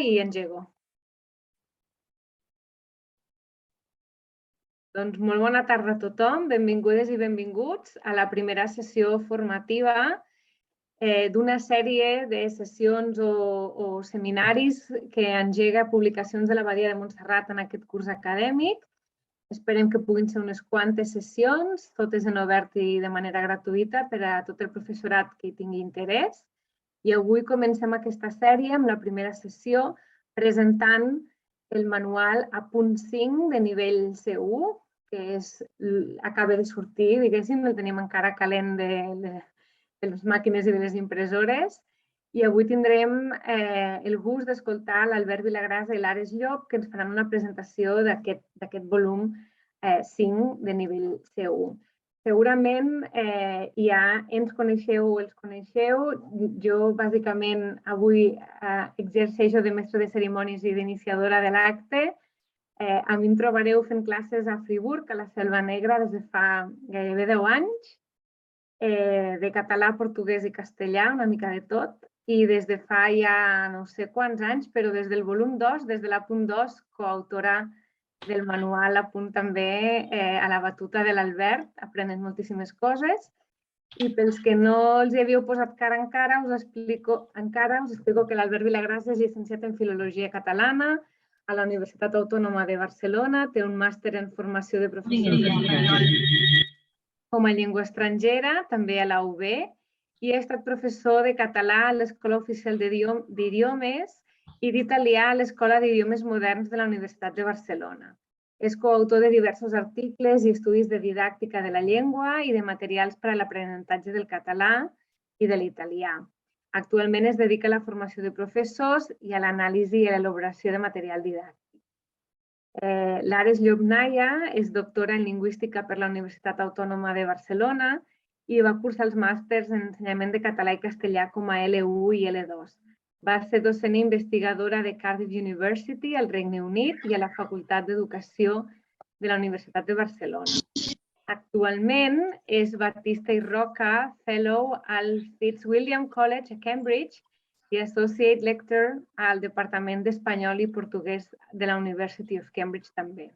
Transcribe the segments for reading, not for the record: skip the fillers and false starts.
I engego. Doncs molt bona tarda a tothom, benvingudes i benvinguts a la primera sessió formativa d'una sèrie de sessions o seminaris que engega Publicacions de l'Abadia de Montserrat en aquest curs acadèmic. Esperem que puguin ser unes quantes sessions, totes en obert i de manera gratuïta per a tot el professorat que hi tingui interès. I avui comencem aquesta sèrie amb la primera sessió presentant el manual a punt 5 de nivell C1, que acaba de sortir, diguéssim, el tenim encara calent de les màquines i de les impressores. I avui tindrem el gust d'escoltar l'Albert Vilagrasa i l'Ares Llop, que ens faran una presentació d'aquest volum 5 de nivell C1. Segurament ja ens coneixeu o els coneixeu. Jo, bàsicament, avui exerceixo de mestre de cerimònies i d'iniciadora de l'acte. A mi em trobareu fent classes a Friburg, a la Selva Negra, des de fa gairebé 10 anys, de català, portuguès i castellà, una mica de tot. I des de fa ja no sé quants anys, però des del volum 2, des de l'apunt 2, coautora del manual, a punt també a la batuta de l'Albert, aprenent moltíssimes coses. I pels que no els hi havíeu posat cara encara, us explico que l'Albert Vilagrasa és llicenciat en Filologia Catalana a la Universitat Autònoma de Barcelona, té un màster en formació de professors d'espanyol com a llengua estrangera, també a la UB, i ha estat professor de català a l'Escola Oficial d'Idiomes i d'italià a l'Escola d'Idiomes Moderns de la Universitat de Barcelona. És coautor de diversos articles i estudis de didàctica de la llengua i de materials per a l'aprenentatge del català i de l'italià. Actualment es dedica a la formació de professors i a l'anàlisi i a l'elaboració de material didàctic. L'Ares Llop és doctora en Lingüística per la Universitat Autònoma de Barcelona i va cursar els màsters en ensenyament de català i castellà com a L1 i L2. Va ser docent i investigadora de Cardiff University al Regne Unit i a la Facultat d'Educació de la Universitat de Barcelona. Actualment és Baptista i Roca Fellow al Fitzwilliam College a Cambridge i Associate Lecturer al Departament d'Espanyol i Portuguès de la University of Cambridge també.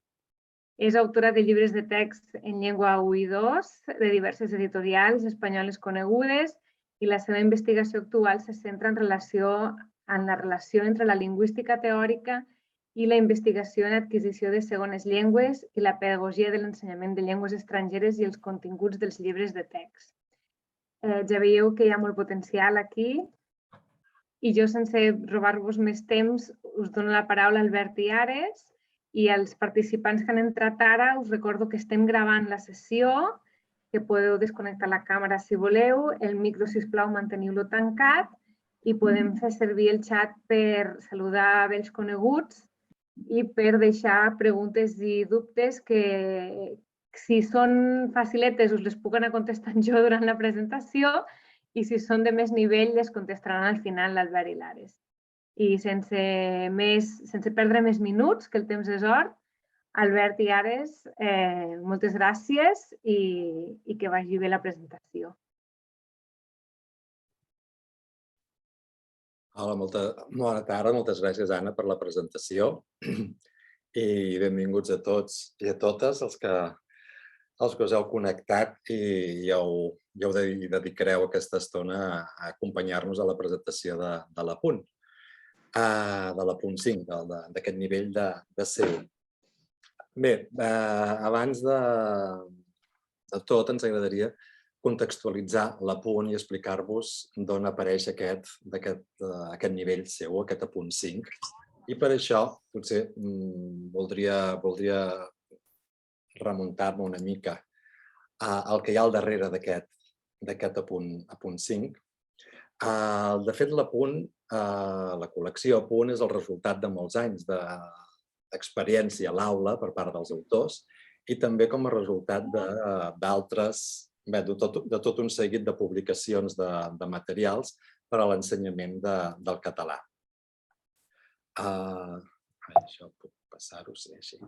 És autora de llibres de text en llengua 1 i 2 de diverses editorials espanyoles conegudes i la seva investigació actual se centra en la relació entre la lingüística teòrica i la investigació en adquisició de segones llengües i la pedagogia de l'ensenyament de llengües estrangeres i els continguts dels llibres de text. Ja veieu que hi ha molt potencial aquí i jo, sense robar-vos més temps, us dono la paraula a Albert i Ares i als participants que han entrat ara us recordo que estem gravant la sessió, que podeu desconnectar la càmera si voleu, el micro, sisplau, manteniu-lo tancat i podem fer servir el xat per saludar vells coneguts i per deixar preguntes i dubtes que, si són faciletes, us les puc anar contestant jo durant la presentació i si són de més nivell, les contestaran al final l'Albert i l'Ares. I sense perdre més minuts, que el temps és or, Albert i Ares, moltes gràcies i que vagi bé la presentació. Hola, bona tarda. Moltes gràcies, Anna, per la presentació i benvinguts a tots i a totes els que us heu connectat i heu dedicareu aquesta estona a acompanyar-nos a la presentació de l'apunt 5, d'aquest nivell de C1. Bé, abans de tot ens agradaria contextualitzar l'apunt i explicar-vos d'on apareix aquest nivell C1, aquest apunt 5. I per això potser voldria remuntar-me una mica al que hi ha al darrere d'aquest apunt 5. De fet, l'apunt, la col·lecció apunt, és el resultat de molts anys d'experiència a l'aula per part dels autors i també com a resultat de tot un seguit de publicacions de materials per a l'ensenyament del català. Això puc passar-ho, sí, així.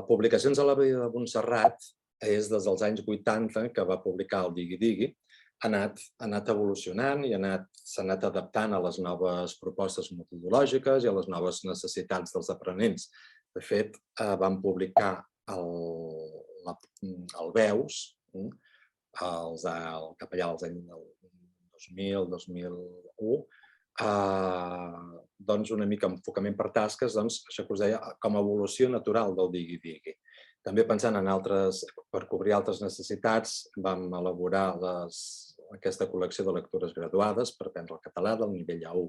Publicacions a l'Abadia de Montserrat és des dels anys 80 que va publicar el Digui Digui, ha anat evolucionant i s'ha anat adaptant a les noves propostes metodològiques i a les noves necessitats dels aprenents. De fet, vam publicar el VEUS, cap allà als anys del 2000-2001, doncs una mica enfocament per tasques, això que us deia, com a evolució natural del digui-digui. També pensant en per cobrir altres necessitats, vam elaborar aquesta col·lecció de lectures graduades per aprendre el català del nivell A1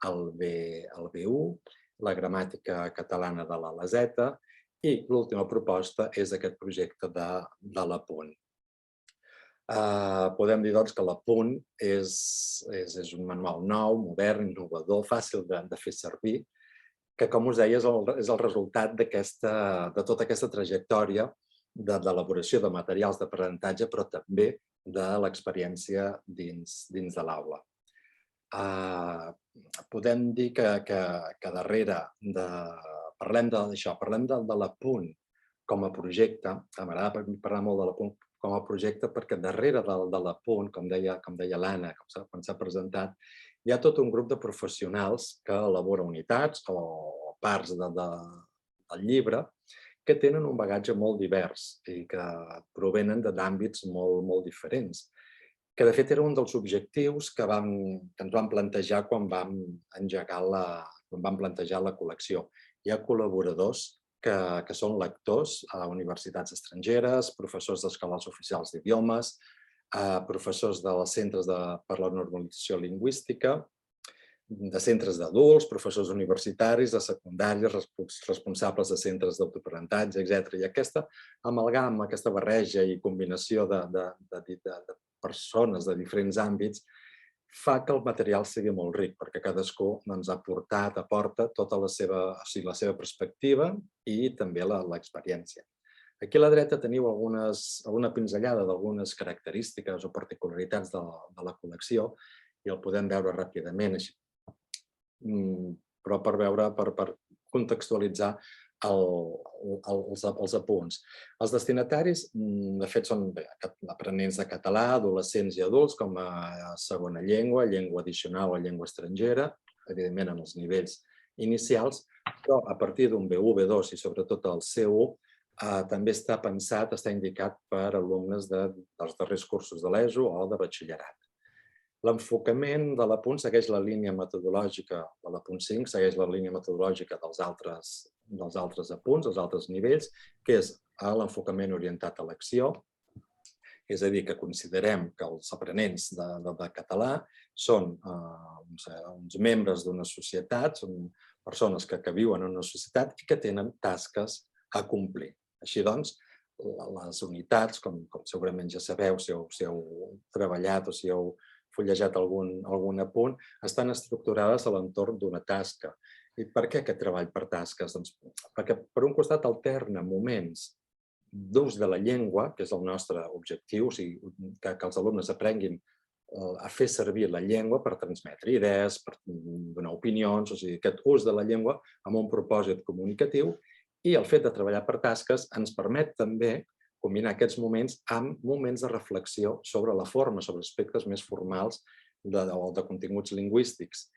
al B1, la gramàtica catalana de la Laseta i l'última proposta és aquest projecte de l'Apunt. Podem dir doncs, que l'Apunt és un manual nou, modern, innovador, fàcil de fer servir, que, com us deia, és el resultat de tota aquesta trajectòria d'elaboració de materials d'aprenentatge, però també de l'experiència dins de l'aula. Podem dir que darrere parlem de l'Apunt com a projecte. M'agrada parlar molt de l'Apunt com a projecte perquè darrere de l'Apunt, com deia l'Anna, quan s'ha presentat, hi ha tot un grup de professionals que elabora unitats o parts del llibre que tenen un bagatge molt divers i que provenen d'àmbits molt diferents, que de fet era un dels objectius que ens vam plantejar quan vam plantejar la col·lecció. Hi ha col·laboradors que són lectors a universitats estrangeres, professors d'escoles oficials d'idiomes, professors dels centres per la normalització lingüística, de centres d'adults, professors universitaris, de secundària, responsables de centres d'autoaprenentatge, etc. I aquesta amalgama, aquesta barreja i combinació de persones de diferents àmbits fa que el material sigui molt ric, perquè cadascú aporta tota la seva perspectiva i també l'experiència. Aquí a la dreta teniu alguna pinzellada d'algunes característiques o particularitats de la col·lecció i el podem veure ràpidament, però per contextualitzar els apunts. Els destinataris, de fet, són aprenents de català, adolescents i adults, com a segona llengua, llengua addicional o llengua estrangera, evidentment en els nivells inicials, però a partir d'un B1, B2 i sobretot el C1, també està pensat, està indicat per alumnes dels darrers cursos de l'ESO o de batxillerat. L'enfocament de l'Apunt segueix la línia metodològica de l'Apunt 5, segueix la línia metodològica dels altres apunts, dels altres nivells, que és l'enfocament orientat a l'acció, és a dir, que considerem que els aprenents de català són uns membres d'una societat, són persones que viuen en una societat i que tenen tasques a complir. Així doncs, les unitats, com segurament ja sabeu si heu treballat o si heu fullejat algun apunt, estan estructurades a l'entorn d'una tasca. I per què aquest treball per tasques? Perquè, per un costat, alterna moments d'ús de la llengua, que és el nostre objectiu, o sigui, que els alumnes aprenguin a fer servir la llengua per transmetre idees, per donar opinions, o sigui, aquest ús de la llengua amb un propòsit comunicatiu, i el fet de treballar per tasques ens permet també combinar aquests moments amb moments de reflexió sobre la forma, sobre aspectes més formals o de continguts lingüístics.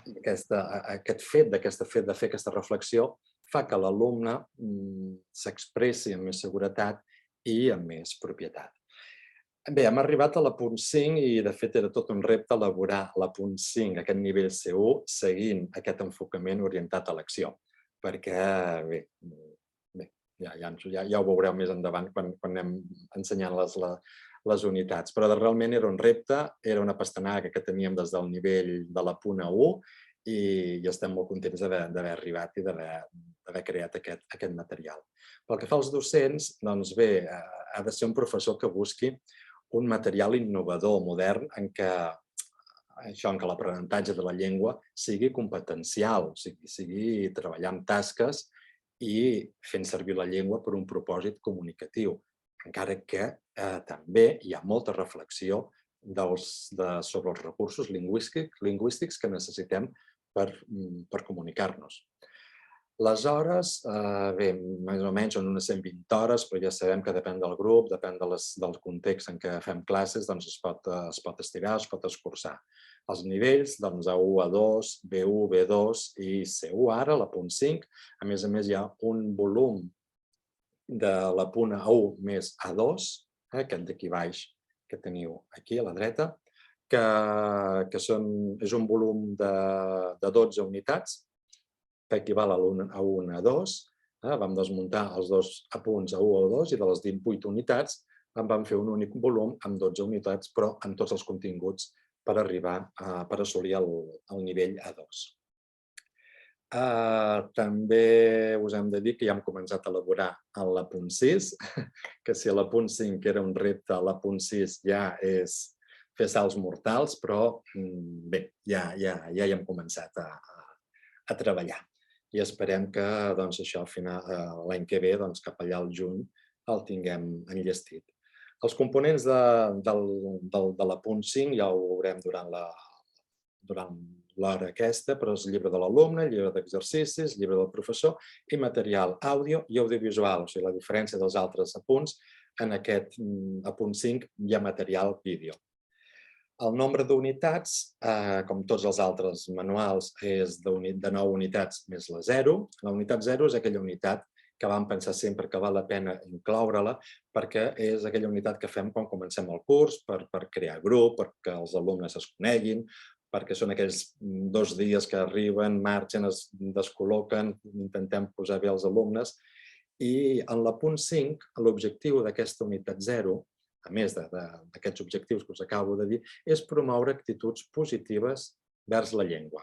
Aquest fet de fer aquesta reflexió fa que l'alumne s'expressi amb més seguretat i amb més propietat. Bé, hem arribat a l'Apunt 5 i, de fet, era tot un repte elaborar l'Apunt 5, aquest nivell C1, seguint aquest enfocament orientat a l'acció. Perquè, bé, ja ho veureu més endavant quan anem ensenyant les unitats. Però realment era un repte, era una pastanaga que teníem des del nivell de l'Apunt A1 i estem molt contents d'haver arribat i d'haver creat aquest material. Pel que fa als docents, doncs bé, ha de ser un professor que busqui un material innovador, modern, en què l'aprenentatge de la llengua sigui competencial, sigui treballar amb tasques i fent servir la llengua per un propòsit comunicatiu, encara que també hi ha molta reflexió sobre els recursos lingüístics que necessitem per comunicar-nos. Les hores, bé, més o menys són unes 120 hores, però ja sabem que depèn del grup, depèn del context en què fem classes, doncs es pot estirar, es pot escurçar. Els nivells, doncs A1, A2, B1, B2 i C1 ara, la punt 5. A més, hi ha un volum de la punt A1 més A2, aquest d'aquí baix que teniu aquí a la dreta, que és un volum de 12 unitats, que equival a un a 2. Vam desmuntar els dos apunts A1 o A2 i de les 18 unitats en vam fer un únic volum amb 12 unitats, però amb tots els continguts per assolir el nivell A2. També us hem de dir que ja hem començat a elaborar la punt 6, que si a la punt 5 era un repte, la punt 6 ja és fer salts mortals, però bé, ja hi hem començat a treballar. I esperem que això l'any que ve, cap allà al juny, el tinguem enllestit. Els components de la punt 5 ja ho veurem durant l'hora aquesta, però és llibre de l'alumne, llibre d'exercicis, llibre del professor i material àudio i audiovisual. O sigui, la diferència dels altres apunts, en aquest apunt 5 hi ha material vídeo. El nombre d'unitats, com tots els altres manuals, és de 9 unitats més la 0. La unitat 0 és aquella unitat que vam pensar sempre que val la pena incloure-la perquè és aquella unitat que fem quan comencem el curs per crear grup, perquè els alumnes es coneguin, perquè són aquells 2 dies que arriben, marxen, es descol·loquen, intentem posar bé els alumnes. I en la punt 5, l'objectiu d'aquesta unitat 0, a més d'aquests objectius que us acabo de dir, és promoure actituds positives vers la llengua.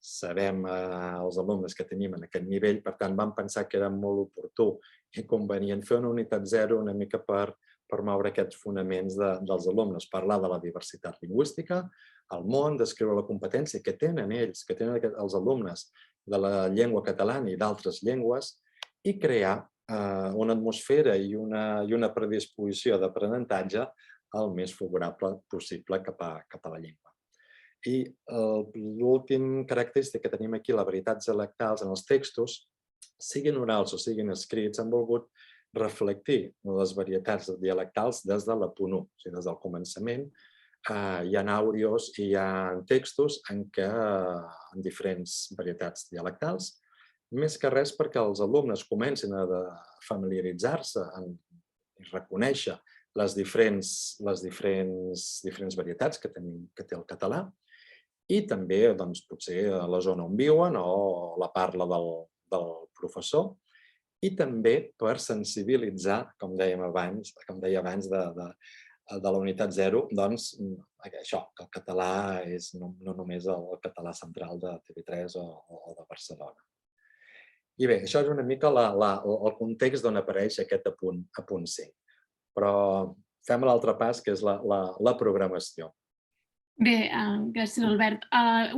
Sabem els alumnes que tenim en aquest nivell, per tant vam pensar que era molt oportú i convenient fer una unitat 0 una mica per promoure aquests fonaments dels alumnes, parlar de la diversitat lingüística, el món, descriure la competència que tenen ells, que tenen els alumnes de la llengua catalana i d'altres llengües i crear una atmosfera i una predisposició d'aprenentatge el més favorable possible cap a la llengua. I l'últim característic que tenim aquí, les varietats dialectals en els textos, siguin orals o siguin escrits, han volgut reflectir les varietats dialectals des de la punt 1, o sigui, des del començament. Hi ha àudios i hi ha textos en diferents varietats dialectals, més que res perquè els alumnes comencin a familiaritzar-se i reconèixer les diferents varietats que té el català i també potser la zona on viuen o la parla del professor i també per sensibilitzar, com deia abans, de la unitat 0, això, que el català és no només el català central de TV3 o de Barcelona. I bé, això és una mica el context d'on apareix aquest apunt 5. Però fem l'altre pas, que és la programació. Bé, gràcies, Albert.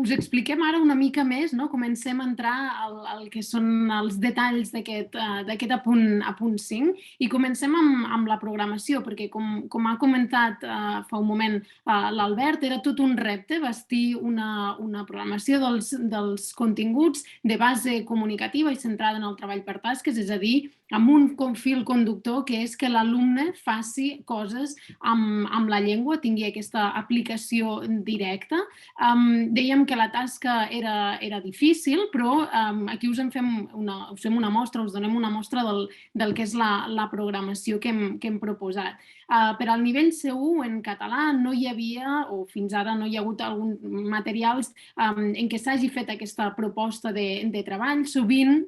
Us expliquem ara una mica més, comencem a entrar al que són els detalls d'aquest apunt 5 i comencem amb la programació, perquè com ha comentat fa un moment l'Albert, era tot un repte bastir una programació dels continguts de base comunicativa i centrada en el treball per tasques, és a dir, amb un fil conductor que és que l'alumne faci coses amb la llengua, tingui aquesta aplicació directa. Dèiem que la tasca era difícil, però aquí us fem una mostra, us donem una mostra del que és la programació que hem proposat. Per al nivell C1 en català no hi havia, o fins ara no hi ha hagut alguns materials en què s'hagi fet aquesta proposta de treball. Sovint,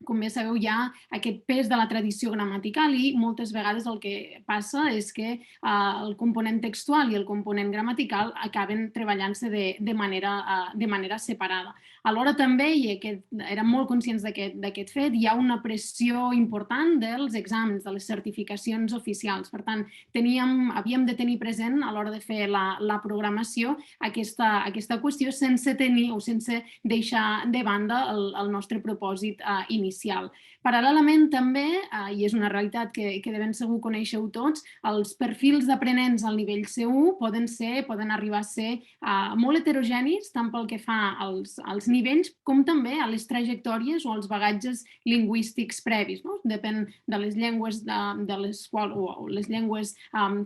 com bé sabeu, hi ha aquest pes de la tradició gramatical i moltes vegades el que passa és que el component textual i el component gramatical acaben treballant-se de manera separada. Alhora també, i érem molt conscients d'aquest fet, hi ha una pressió important dels exàmens, de les certificacions oficials. Per tant, havíem de tenir present a l'hora de fer la programació aquesta qüestió sense tenir o sense deixar de banda el nostre propòsit inicial. inicial. Paral·lelament també, i és una realitat que de ben segur coneixeu tots, els perfils d'aprenents al nivell C1 poden arribar a ser molt heterogenis, tant pel que fa als nivells com també a les trajectòries o als bagatges lingüístics previs. Depèn de les llengües o les llengües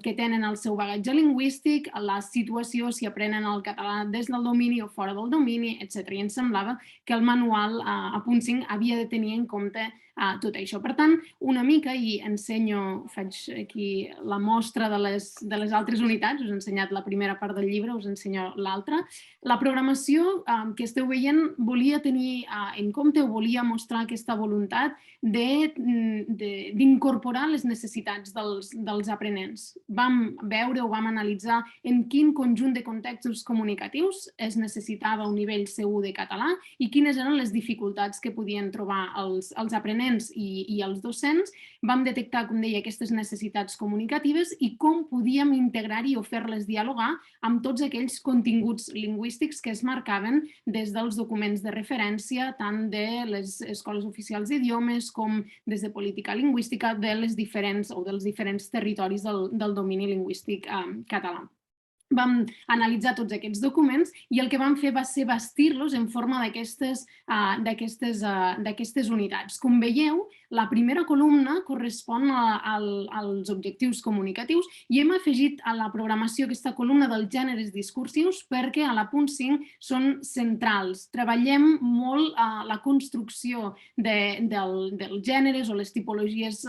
que tenen el seu bagatge lingüístic, la situació, si aprenen el català des del domini o fora del domini, etc. I ens semblava que el manual a punt 5 havia de tenir en compte tot això. Per tant, una mica, i faig aquí la mostra de les altres unitats, us he ensenyat la primera part del llibre, us ensenyo l'altra. La programació que esteu veient volia tenir en compte o volia mostrar aquesta voluntat d'incorporar les necessitats dels aprenents. Vam veure o vam analitzar en quin conjunt de contextos comunicatius es necessitava un nivell C1 de català i quines eren les dificultats que podien trobar els aprenents i els docents. Vam detectar, com deia, aquestes necessitats comunicatives i com podíem integrar-hi o fer-les dialogar amb tots aquells continguts lingüístics que es marcaven des dels documents de referència, tant de les escoles oficials d'idiomes com des de política lingüística dels diferents territoris del domini lingüístic català. Vam analitzar tots aquests documents i el que vam fer va ser bastir-los en forma d'aquestes unitats. Com veieu, la primera columna correspon als objectius comunicatius i hem afegit a la programació aquesta columna dels gèneres discursius perquè a la punt 5 són centrals. Treballem molt la construcció dels gèneres o les tipologies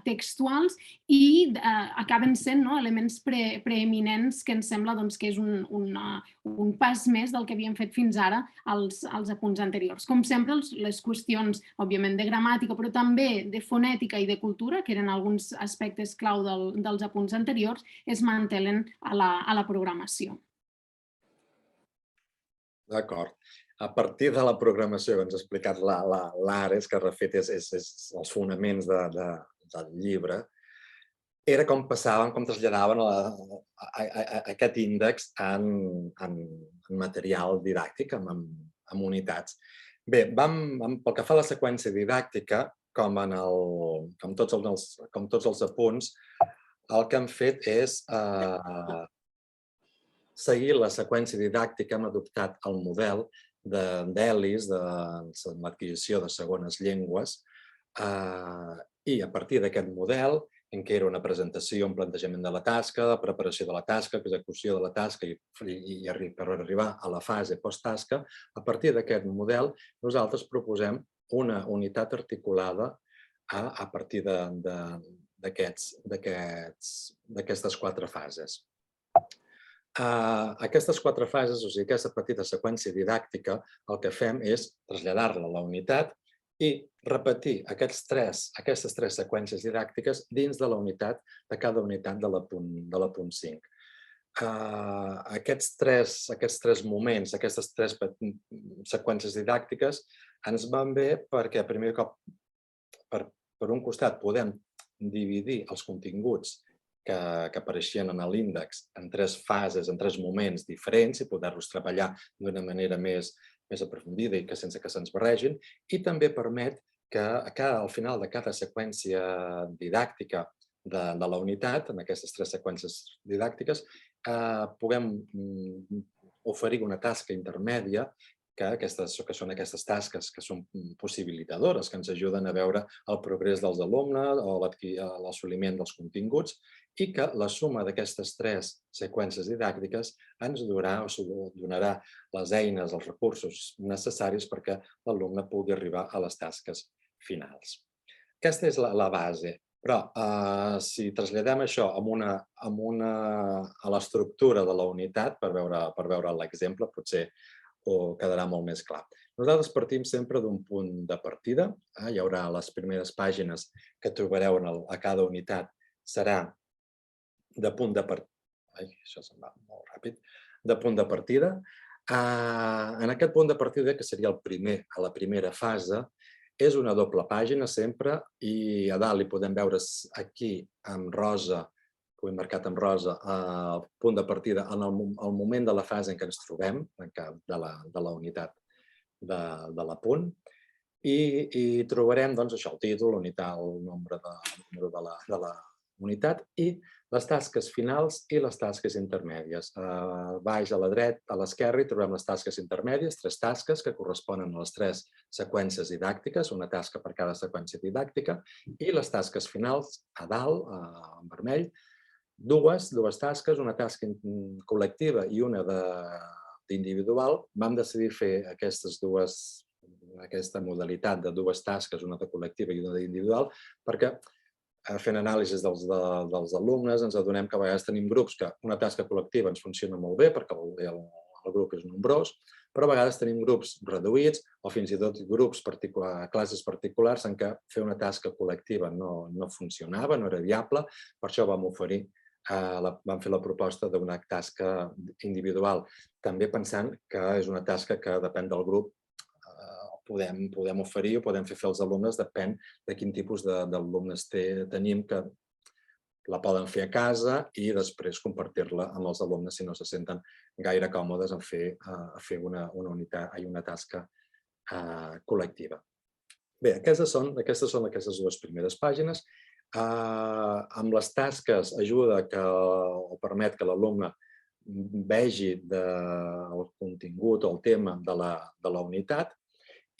textuals i acaben sent elements preeminents que ens sembla que és un pas més del que havíem fet fins ara als apunts anteriors. Com sempre, les qüestions, òbviament, de gramàtica, però també de fonètica i de cultura, que eren alguns aspectes clau dels apunts anteriors, es mantenen a la programació. D'acord. A partir de la programació que ens ha explicat l'Ares, que de fet és els fonaments del llibre, era com passaven, com traslladaven aquest índex en material didàctic, en unitats. Bé, pel que fa a la seqüència didàctica, com tots els apunts, el que hem fet és seguir la seqüència didàctica, hem adoptat el model d'ELIS, de l'adquisició de segones llengües, i a partir d'aquest model, en què era una presentació, un plantejament de la tasca, preparació de la tasca, execució de la tasca i per arribar a la fase posttasca, a partir d'aquest model nosaltres proposem una unitat articulada a partir d'aquestes 4 fases. Aquestes 4 fases, o sigui, aquesta petita seqüència didàctica, el que fem és traslladar-la a la unitat i repetir aquestes 3 seqüències didàctiques dins de la unitat, de cada unitat de la punt 5. Aquests 3 moments, aquestes 3 seqüències didàctiques ens van bé perquè, primer cop, per un costat, podem dividir els continguts que apareixien en l'índex en 3 fases, en 3 moments diferents i poder-los treballar d'una manera més aprofundida i sense que se'ns barregin, i també permet que al final de cada seqüència didàctica de la unitat, en aquestes 3 seqüències didàctiques, puguem oferir una tasca intermèdia, que són aquestes tasques que són possibilitadores, que ens ajuden a veure el progrés dels alumnes o l'assoliment dels continguts, i que la suma d'aquestes 3 seqüències didàctiques ens donarà les eines, els recursos necessaris perquè l'alumne pugui arribar a les tasques finals. Aquesta és la base, però si traslladem això a l'estructura de la unitat, per veure l'exemple, potser ho quedarà molt més clar. Nosaltres partim sempre d'un punt de partida. Hi haurà les primeres pàgines que trobareu a cada unitat, serà de punt de partida. Això se'n va molt ràpid. De punt de partida. En aquest punt de partida, que seria a la primera fase, és una doble pàgina sempre i a dalt hi podem veure aquí en rosa, que ho he marcat en rosa, el punt de partida en el moment de la fase en què ens trobem, de la unitat de l'apunt. i trobarem això, el títol, unitat, el nombre de la unitat i les tasques finals i les tasques intermèdies. Baix a la dreta, a l'esquerra, hi trobem les tasques intermèdies, 3 tasques que corresponen a les 3 seqüències didàctiques, una tasca per cada seqüència didàctica, i les tasques finals, a dalt, en vermell, dues tasques, una tasca col·lectiva i una d'individual. Vam decidir fer aquesta modalitat de 2 tasques, una de col·lectiva i una d'individual, perquè fent anàlisis dels alumnes ens adonem que a vegades tenim grups que una tasca col·lectiva ens funciona molt bé perquè el grup és nombrós, però a vegades tenim grups reduïts o fins i tot grups classes particulars en què fer una tasca col·lectiva no funcionava, no era viable. Per això vam fer la proposta d'una tasca individual, també pensant que és una tasca que depèn del grup, podem oferir o podem fer als alumnes, depèn de quin tipus d'alumnes tenim, que la poden fer a casa i després compartir-la amb els alumnes si no se senten gaire còmodes en fer una tasca col·lectiva. Bé, aquestes són aquestes 2 primeres pàgines. Amb les tasques ajuda o permet que l'alumne vegi el contingut o el tema de la unitat.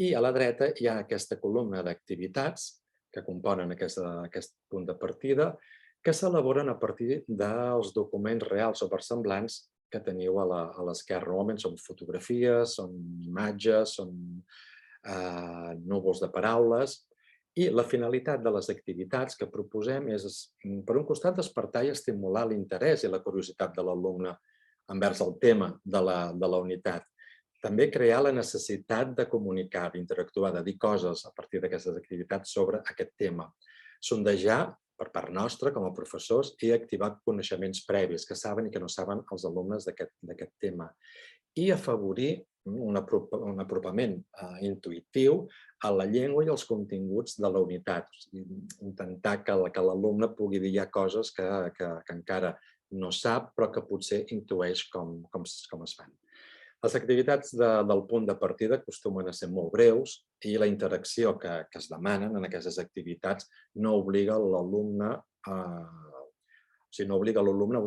I a la dreta hi ha aquesta columna d'activitats que componen aquest punt de partida, que s'elaboren a partir dels documents reals o versemblants que teniu a l'esquerra. Normalment són fotografies, són imatges, són núvols de paraules. I la finalitat de les activitats que proposem és, per un costat, despertar i estimular l'interès i la curiositat de l'alumne envers el tema de la unitat. També crear la necessitat de comunicar, d'interactuar, de dir coses a partir d'aquestes activitats sobre aquest tema. Sondejar, per part nostra, com a professors, i activar coneixements previs que saben i que no saben els alumnes d'aquest tema. I afavorir un apropament intuïtiu a la llengua i als continguts de la unitat. Intentar que l'alumne pugui dir coses que encara no sap, però que potser intueix com es fan. Les activitats del punt de partida acostumen a ser molt breus i la interacció que es demanen en aquestes activitats no obliga l'alumne a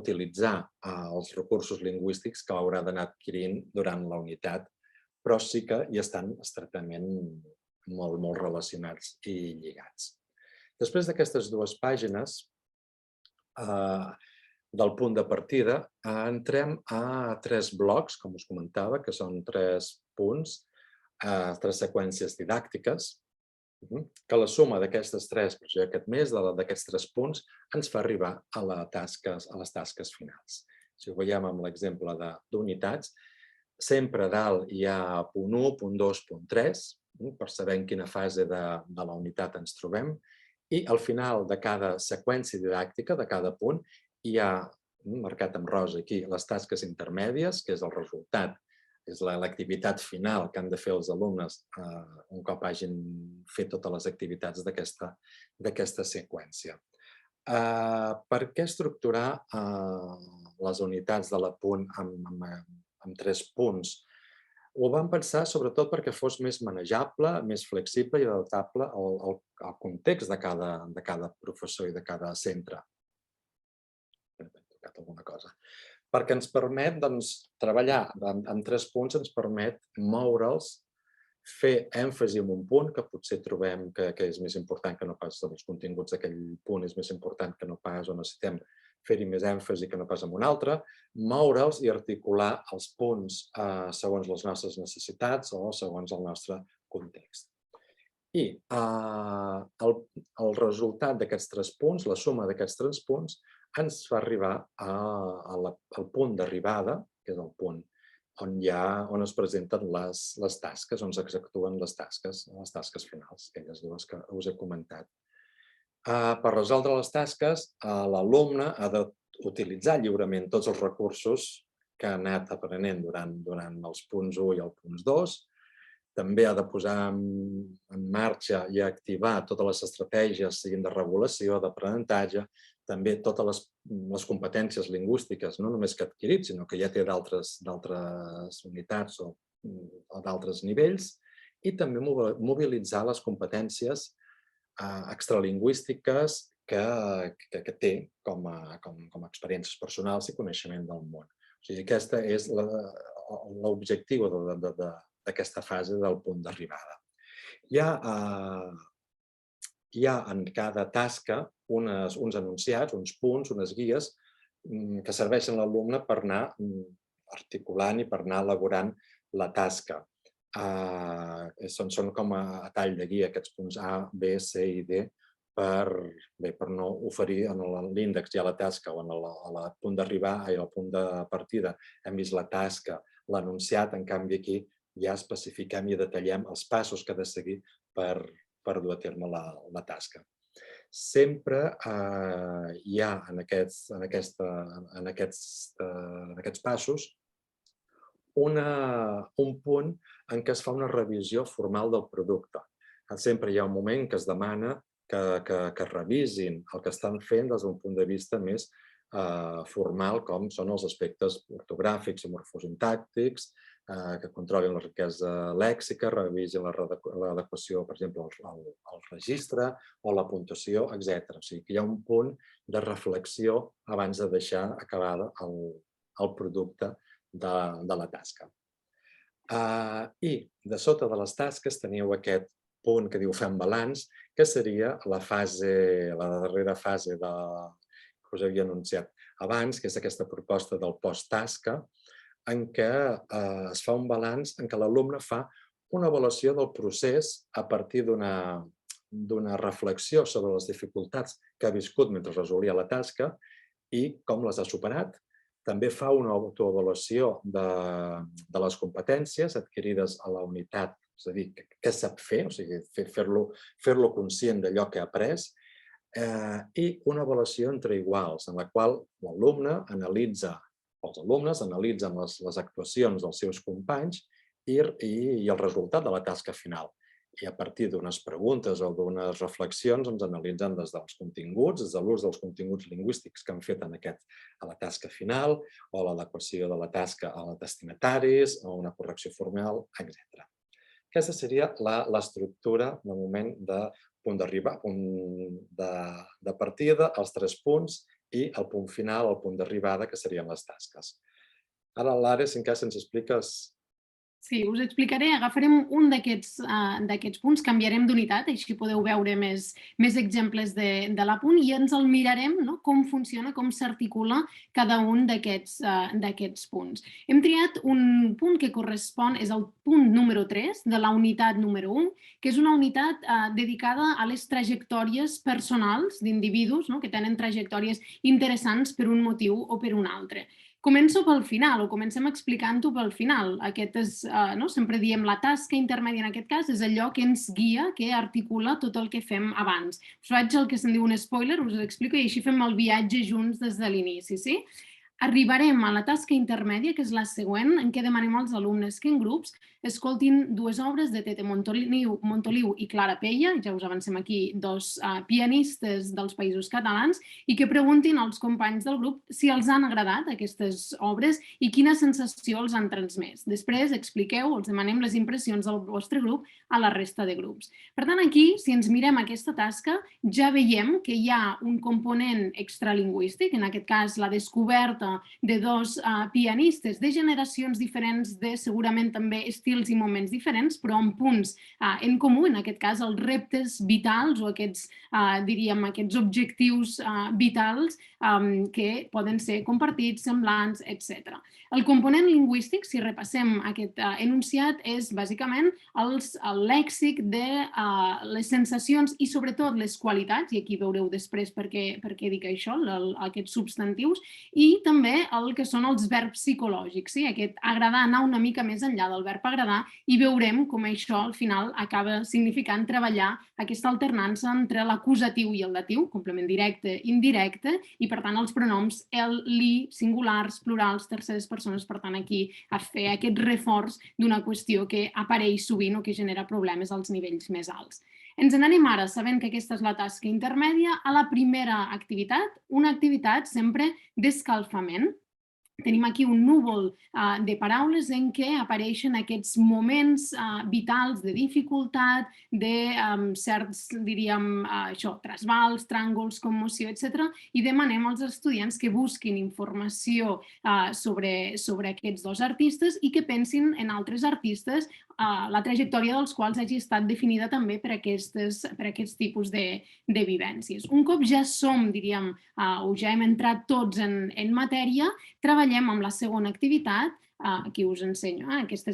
utilitzar els recursos lingüístics que haurà d'anar adquirint durant la unitat, però sí que hi estan estretament molt relacionats i lligats. Després d'aquestes 2 pàgines del punt de partida, entrem a 3 blocs, com us comentava, que són 3 punts, 3 seqüències didàctiques, que la suma d'aquestes 3, aquest mes, d'aquests 3 punts, ens fa arribar a les tasques finals. Si ho veiem amb l'exemple d'unitats, sempre a dalt hi ha punt 1, punt 2, punt 3, per saber en quina fase de la unitat ens trobem, i al final de cada seqüència didàctica, de cada punt, hi ha marcat amb rosa aquí les tasques intermèdies, que és el resultat, és l'activitat final que han de fer els alumnes un cop hagin fet totes les activitats d'aquesta seqüència. Per què estructurar les unitats de l'apunt amb 3 punts? Ho vam pensar sobretot perquè fos més manejable, més flexible i adaptable al context de cada professor i de cada centre. Alguna cosa. Perquè ens permet treballar amb 3 punts, ens permet moure'ls, fer èmfasi en un punt que potser trobem que és més important que no pas els continguts d'aquell punt, és més important que no pas, o necessitem fer-hi més èmfasi que no pas en un altre, moure'ls i articular els punts segons les nostres necessitats o segons el nostre context. I el resultat d'aquests 3 punts, la suma d'aquests 3 punts, ens fa arribar al punt d'arribada, que és el punt on es presenten les tasques, on s'executuen les tasques finals, aquelles 2 que us he comentat. Per resoldre les tasques, l'alumne ha d'utilitzar lliurement tots els recursos que ha anat aprenent durant els punts 1 i els punts 2. També ha de posar en marxa i activar totes les estratègies, siguin de regulació, d'aprenentatge, també totes les competències lingüístiques, no només que ha adquirit, sinó que ja té d'altres unitats o d'altres nivells, i també mobilitzar les competències extralingüístiques que té com a experiències personals i coneixement del món. O sigui, aquest és l'objectiu d'aquesta fase del punt d'arribada. Hi ha en cada tasca uns enunciats, uns punts, unes guies que serveixen a l'alumne per anar articulant i per anar elaborant la tasca. Són com a tall de guia aquests punts A, B, C i D per no oferir en l'índex ja la tasca o en el punt d'arribar i el punt de partida hem vist la tasca, l'enunciat, en canvi aquí ja especifiquem i detallem els passos que ha de seguir per dur a terme la tasca. Sempre hi ha en aquests passos un punt en què es fa una revisió formal del producte. Sempre hi ha un moment que es demana que revisin el que estan fent des d'un punt de vista més formal, com són els aspectes ortogràfics i morfosintàctics, que controlin la riquesa lèxica, revisin l'adequació, per exemple, al registre o la puntuació, etc. O sigui que hi ha un punt de reflexió abans de deixar acabat el producte de la tasca. I de sota de les tasques teniu aquest punt que diu fem balanç, que seria la darrera fase que us havia anunciat abans, que és aquesta proposta del post-tasca, en què es fa un balanç en què l'alumne fa una avaluació del procés a partir d'una reflexió sobre les dificultats que ha viscut mentre resolia la tasca i com les ha superat. També fa una autoavaluació de les competències adquirides a la unitat, és a dir, què sap fer, o sigui, fer-lo conscient d'allò que ha après, i una avaluació entre iguals, en la qual l'alumne analitza, els alumnes analitzen les actuacions dels seus companys i el resultat de la tasca final. I a partir d'unes preguntes o d'unes reflexions ens analitzen des dels continguts, des de l'ús dels continguts lingüístics que han fet a la tasca final o l'adequació de la tasca als destinataris o una correcció formal, etc. Aquesta seria l'estructura de moment de punt d'arribada, punt de partida, els 3 punts i el punt final, el punt d'arribada, que serien les tasques. Ara, Lara, si encara ens expliques... Sí, us explicaré, agafarem un d'aquests punts, canviarem d'unitat, així podeu veure més exemples de l'apunt i ens el mirarem, com funciona, com s'articula cada un d'aquests punts. Hem triat un punt que correspon, és el punt número 3 de la unitat número 1, que és una unitat dedicada a les trajectòries personals d'individus que tenen trajectòries interessants per un motiu o per un altre. Començo pel final, o comencem explicant-ho pel final. Sempre diem la tasca intermèdia en aquest cas és allò que ens guia, que articula tot el que fem abans. Us faig el que se'n diu un spoiler, us ho explico i així fem el viatge junts des de l'inici, sí? Arribarem a la tasca intermèdia, que és la següent, en què demanem als alumnes que en grups escoltin 2 obres de Tete Montoliu i Clara Peia, ja us avancem aquí, 2 pianistes dels Països Catalans, i que preguntin als companys del grup si els han agradat aquestes obres i quina sensació els han transmès. Després expliqueu, els demanem les impressions del vostre grup a la resta de grups. Per tant, aquí, si ens mirem aquesta tasca, ja veiem que hi ha un component extralingüístic, en aquest cas la descoberta de 2 pianistes de generacions diferents, de segurament també estils i moments diferents, però amb punts en comú, en aquest cas els reptes vitals o aquests objectius vitals que poden ser compartits, semblants, etc. El component lingüístic, si repassem aquest enunciat, és bàsicament el lèxic de les sensacions i sobretot les qualitats, i aquí veureu després per què dic això, aquests substantius, i també el que són els verbs psicològics, aquest agradar, anar una mica més enllà del verb agradar, i veurem com això al final acaba significant treballar aquesta alternança entre l'acusatiu i el datiu, complement directe, indirecte, i per tant els pronoms el, li, singulars, plurals, terceres persones, per tant aquí a fer aquest reforç d'una qüestió que apareix sovint o que genera problemes als nivells més alts. Ens n'anem ara, sabent que aquesta és la tasca intermèdia, a la primera activitat, una activitat sempre d'escalfament. tenim aquí un núvol de paraules en què apareixen aquests moments vitals de dificultat, de certs, diríem, trasbals, tràngols, commoció, etc. I demanem als estudiants que busquin informació sobre aquests dos artistes i que pensin en altres artistes, la trajectòria dels quals hagi estat definida també per aquests tipus de vivències. Un cop ja som, diríem, o ja hem entrat tots en matèria, treballem amb la segona activitat, aquí us ensenyo aquest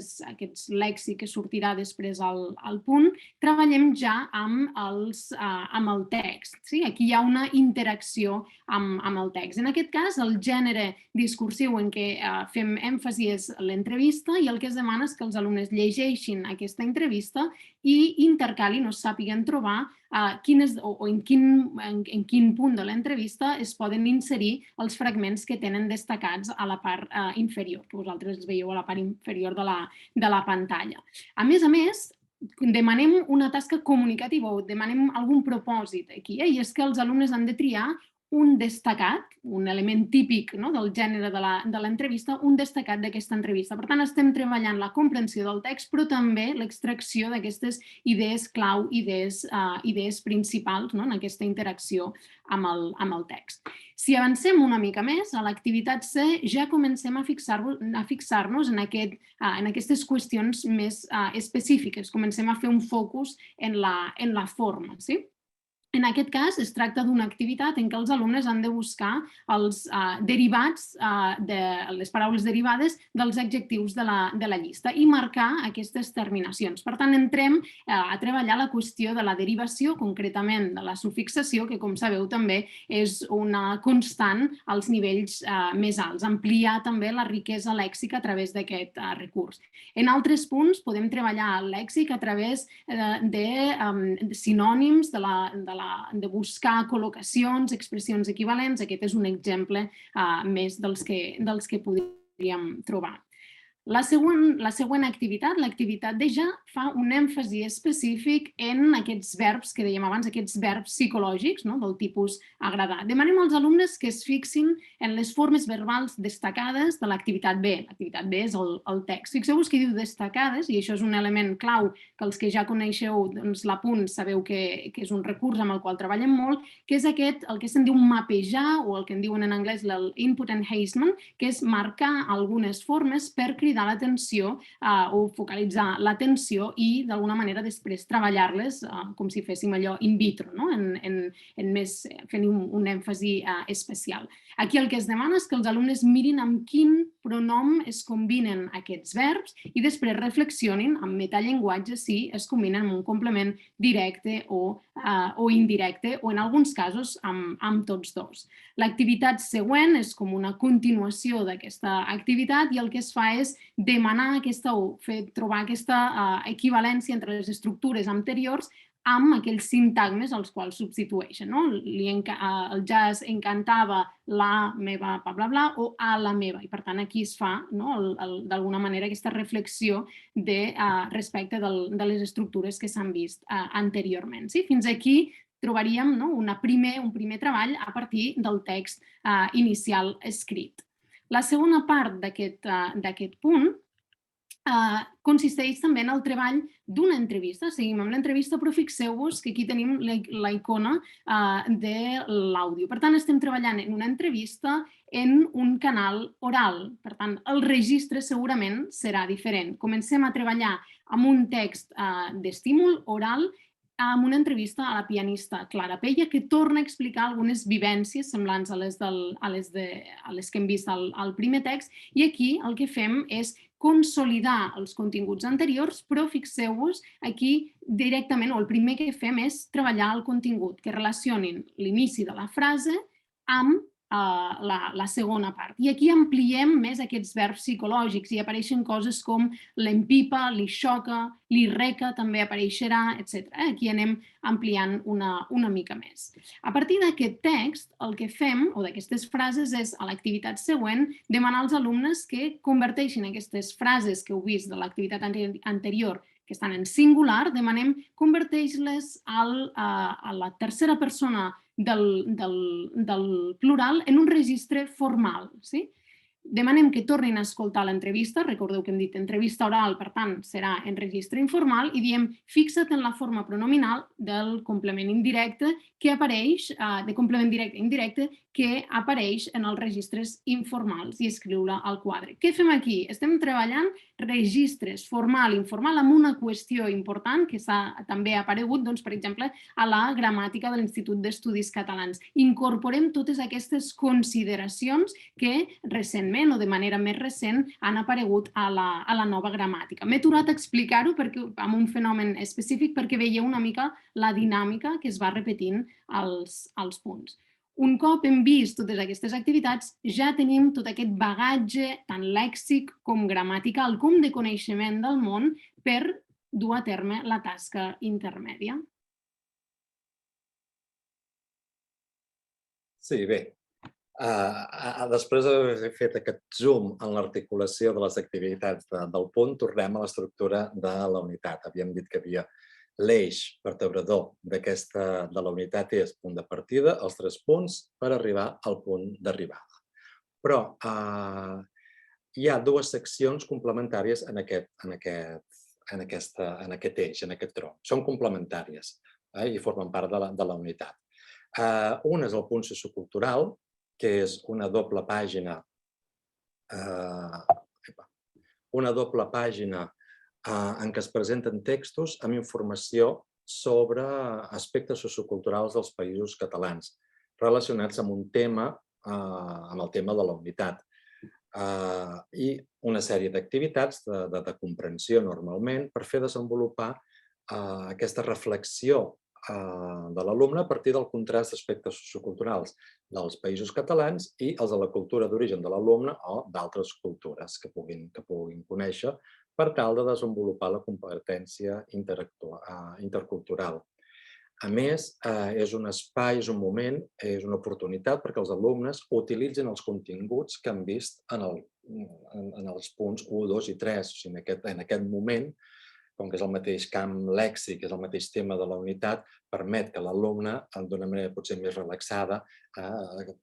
lèxic que sortirà després al punt, treballem ja amb el text. Aquí hi ha una interacció amb el text. En aquest cas, el gènere discursiu en què fem èmfasi és l'entrevista i el que es demana és que els alumnes llegeixin aquesta entrevista i intercalin o sàpiguen trobar en quin punt de l'entrevista es poden inserir els fragments que tenen destacats a la part inferior, que vosaltres els veieu a la part inferior de la pantalla. A més, demanem una tasca comunicativa o demanem algun propòsit aquí, i és que els alumnes han de triar un destacat, un element típic del gènere de l'entrevista, un destacat d'aquesta entrevista. Per tant, estem treballant la comprensió del text, però també l'extracció d'aquestes idees clau, idees principals en aquesta interacció amb el text. Si avancem una mica més, a l'activitat C ja comencem a fixar-nos en aquestes qüestions més específiques. Comencem a fer un focus en la forma, sí? En aquest cas, es tracta d'una activitat en què els alumnes han de buscar els derivats, les paraules derivades dels adjectius de la llista i marcar aquestes terminacions. Per tant, entrem a treballar la qüestió de la derivació, concretament de la sufixació, que, com sabeu, també és una constant als nivells més alts. Ampliar també la riquesa lèxica a través d'aquest recurs. En altres punts, podem treballar el lèxic a través de sinònims, de buscar col·locacions, expressions equivalents. Aquest és un exemple més dels que podríem trobar. La següent activitat, l'activitat D, ja fa un èmfasi específic en aquests verbs que dèiem abans, aquests verbs psicològics del tipus agradar. Demanem als alumnes que es fixin en les formes verbals destacades de l'activitat B. L'activitat B és el text. Fixeu-vos que diu destacades, i això és un element clau que els que ja coneixeu l'apunt sabeu que és un recurs amb el qual treballem molt, que és aquest, el que se'n diu mapejar, o el que en diuen en anglès l'input enhancement, que és marcar algunes formes per cridar l'atenció o focalitzar l'atenció i d'alguna manera després treballar-les com si féssim allò in vitro, fent un èmfasi especial. Aquí el que es demana és que els alumnes mirin amb quin pronom es combinen aquests verbs i després reflexionin amb metallenguatge si es combinen amb un complement directe o indirecte o en alguns casos amb tots dos. L'activitat següent és com una continuació d'aquesta activitat i el que es fa és demanar trobar aquesta equivalència entre les estructures anteriors amb aquells sintagmes als quals substitueixen. El jazz encantava la meva bla bla bla o a la meva. I per tant aquí es fa d'alguna manera aquesta reflexió respecte de les estructures que s'han vist anteriorment. Fins aquí trobaríem un primer treball a partir del text inicial escrit. La segona part d'aquest punt consisteix també en el treball d'una entrevista. Seguim amb l'entrevista, però fixeu-vos que aquí tenim la icona de l'àudio. Per tant, estem treballant en una entrevista en un canal oral. Per tant, el registre segurament serà diferent. Comencem a treballar amb un text d'estímul oral amb una entrevista a la pianista Clara Pella, que torna a explicar algunes vivències semblants a les que hem vist al primer text, i aquí el que fem és consolidar els continguts anteriors, però fixeu-vos aquí directament, o el primer que fem és treballar el contingut, que relacionin l'inici de la frase amb la segona part. I aquí ampliem més aquests verbs psicològics i apareixen coses com l'empipa, li xoca, li reca, també apareixerà, etc. Aquí anem ampliant una mica més. A partir d'aquest text, el que fem, o d'aquestes frases, és a l'activitat següent demanar als alumnes que converteixin aquestes frases que heu vist de l'activitat anterior que estan en singular, demanem converteix-les a la tercera persona del plural en un registre formal. demanem que tornin a escoltar l'entrevista, recordeu que hem dit entrevista oral, per tant, serà en registre informal, i diem fixa't en la forma pronominal del complement indirecte que apareix, de complement directe i indirecte, que apareix en els registres informals i escriure al quadre. Què fem aquí? Estem treballant registres formal i informal amb una qüestió important que també ha aparegut, doncs, per exemple, a la gramàtica de l'Institut d'Estudis Catalans. Incorporem totes aquestes consideracions que recentment o de manera més recent han aparegut a la nova gramàtica. M'he aturat a explicar-ho amb un fenomen específic perquè veieu una mica la dinàmica que es va repetint als punts. Un cop hem vist totes aquestes activitats, ja tenim tot aquest bagatge, tant lèxic com gramatical, com de coneixement del món, per dur a terme la tasca intermèdia. Sí, bé. Després d'haver fet aquest zoom en l'articulació de les activitats del punt, tornem a l'estructura de la unitat. Havíem dit que havia l'eix vertebrador de la unitat és punt de partida, els 3 punts per arribar al punt d'arribada. Però hi ha 2 seccions complementàries en aquest eix, en aquest tronc. Són complementàries i formen part de la unitat. Un és el punt sociocultural, que és una doble pàgina en què es presenten textos amb informació sobre aspectes socioculturals dels països catalans, relacionats amb un tema, amb el tema de la unitat. I una sèrie d'activitats de comprensió, normalment, per fer desenvolupar aquesta reflexió de l'alumne a partir del contrast d'aspectes socioculturals dels països catalans i els de la cultura d'origen de l'alumne o d'altres cultures que puguin conèixer per tal de desenvolupar la competència intercultural. A més, és un espai, és un moment, és una oportunitat perquè els alumnes utilitzin els continguts que han vist en els punts 1, 2 i 3. O sigui, en aquest moment, com que és el mateix camp lèxic, és el mateix tema de la unitat, permet que l'alumne, d'una manera potser més relaxada,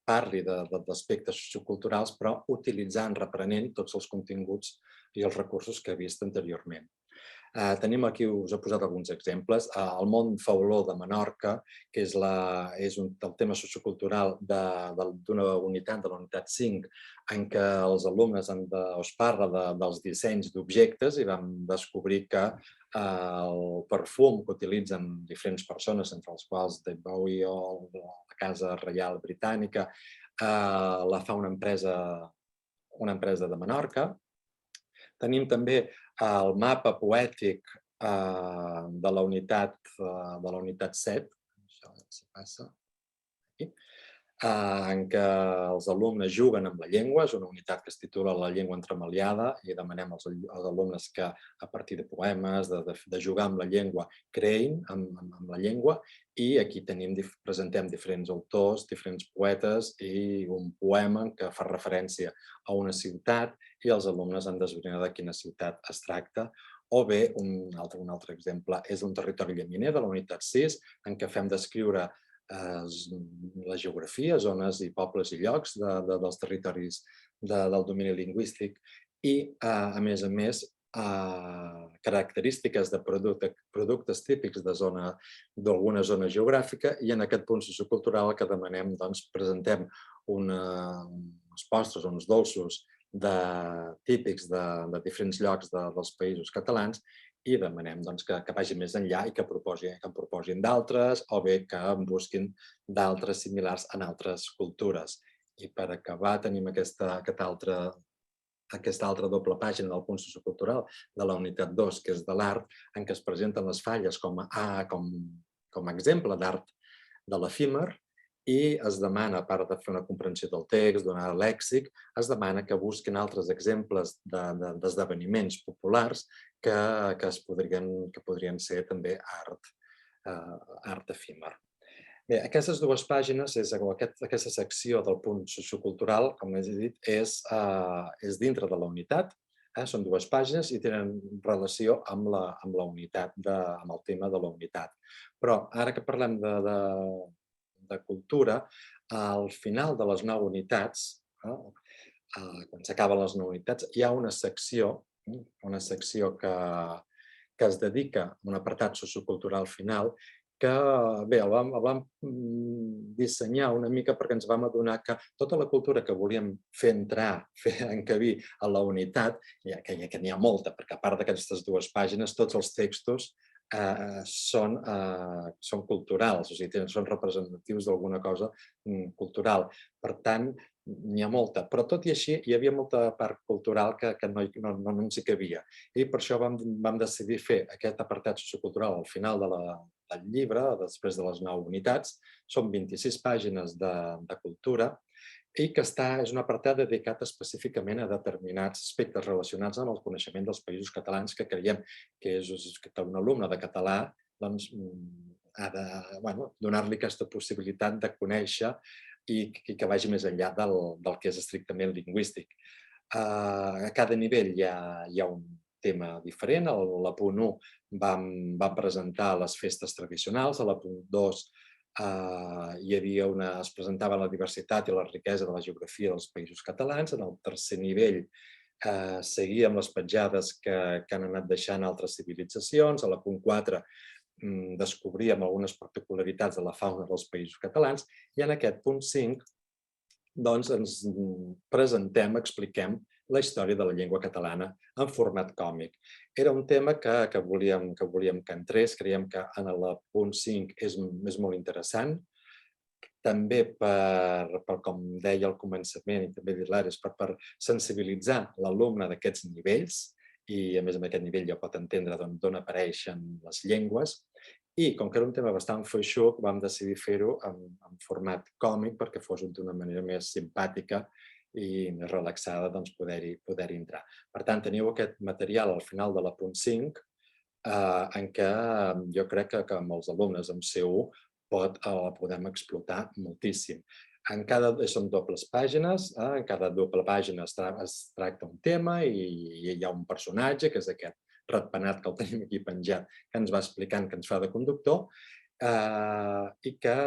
parli d'aspectes socioculturals, però utilitzant, reprenent tots els continguts i els recursos que ha vist anteriorment. Tenim aquí, us he posat alguns exemples. El món fauló de Menorca, que és el tema sociocultural d'una unitat, de la unitat 5, en què els alumnes es parla dels dissenys d'objectes i vam descobrir que el perfum que utilitzen diferents persones, entre les quals David Bowie o la Casa Reial Britànica, la fa una empresa de Menorca. Tenim també el mapa poètic de la unitat 7, això si passa aquí, en què els alumnes juguen amb la llengua, és una unitat que es titula La llengua entremaliada i demanem als alumnes que a partir de poemes, de jugar amb la llengua, creïn amb la llengua i aquí presentem diferents autors, diferents poetes i un poema que fa referència a una ciutat i els alumnes han d'esbrinar de quina ciutat es tracta. O bé, un altre exemple, és un territori llaminer de la unitat 6, en què fem descriure la geografia, zones i pobles i llocs dels territoris del domini lingüístic i, a més, característiques de productes típics d'alguna zona geogràfica i en aquest punt sociocultural que demanem, presentem uns postres, uns dolços típics de diferents llocs dels països catalans i demanem que vagi més enllà i que en proposin d'altres o bé que en busquin d'altres similars en altres cultures. I per acabar tenim aquesta altra doble pàgina del punt sociocultural de la unitat 2, que és de l'art, en què es presenten les falles com a exemple d'art de l'efímer i es demana, a part de fer una comprensió del text, donar lèxic, es demana que busquin altres exemples d'esdeveniments populars que podrien ser també art efímer. Bé, aquestes 2 pàgines, aquesta secció del punt sociocultural, com he dit, és dintre de la unitat. Són 2 pàgines i tenen relació amb la unitat, amb el tema de la unitat. Però ara que parlem de cultura, al final de les 9 unitats quan s'acaben les 9 unitats, hi ha una secció que es dedica a un apartat sociocultural final que, bé, el vam dissenyar una mica perquè ens vam adonar que tota la cultura que volíem fer entrar, fer encabir a la unitat, que n'hi ha molta, perquè a part d'aquestes 2 pàgines, tots els textos són culturals, o sigui, són representatius d'alguna cosa cultural. Per tant, n'hi ha molta, però tot i així hi havia molta part cultural que no ens hi cabia. I per això vam decidir fer aquest apartat sociocultural al final del llibre, després de les 9 unitats. Són 26 pàgines de cultura i que és un apartat dedicat específicament a determinats aspectes relacionats amb el coneixement dels països catalans, que creiem que un alumne de català ha de donar-li aquesta possibilitat de conèixer i que vagi més enllà del que és estrictament lingüístic. A cada nivell hi ha un tema diferent. A l'apunt 1 vam presentar les festes tradicionals, a l'apunt 2 es presentava la diversitat i la riquesa de la geografia dels països catalans. En el tercer nivell seguíem les petjades que han anat deixant altres civilitzacions. A l'apunt 4 descobríem algunes particularitats de la fauna dels països catalans i en aquest punt 5 ens presentem, expliquem la història de la llengua catalana en format còmic. Era un tema que volíem que entrés, creiem que en el punt 5 és molt interessant, també com deia al començament i també dir l'Ares, per sensibilitzar l'alumne d'aquests nivells i a més amb aquest nivell ja pot entendre d'on apareixen les llengües. I com que era un tema bastant feixuc, vam decidir fer-ho en format còmic perquè fos d'una manera més simpàtica i més relaxada poder-hi entrar. Per tant, teniu aquest material al final de l'apunt 5 en què jo crec que amb els alumnes amb C1 podem explotar moltíssim. Són dobles pàgines, en cada doble pàgina es tracta un tema i hi ha un personatge, que és aquest ratpenat que el tenim aquí penjat, que ens va explicant, que ens fa de conductor, i que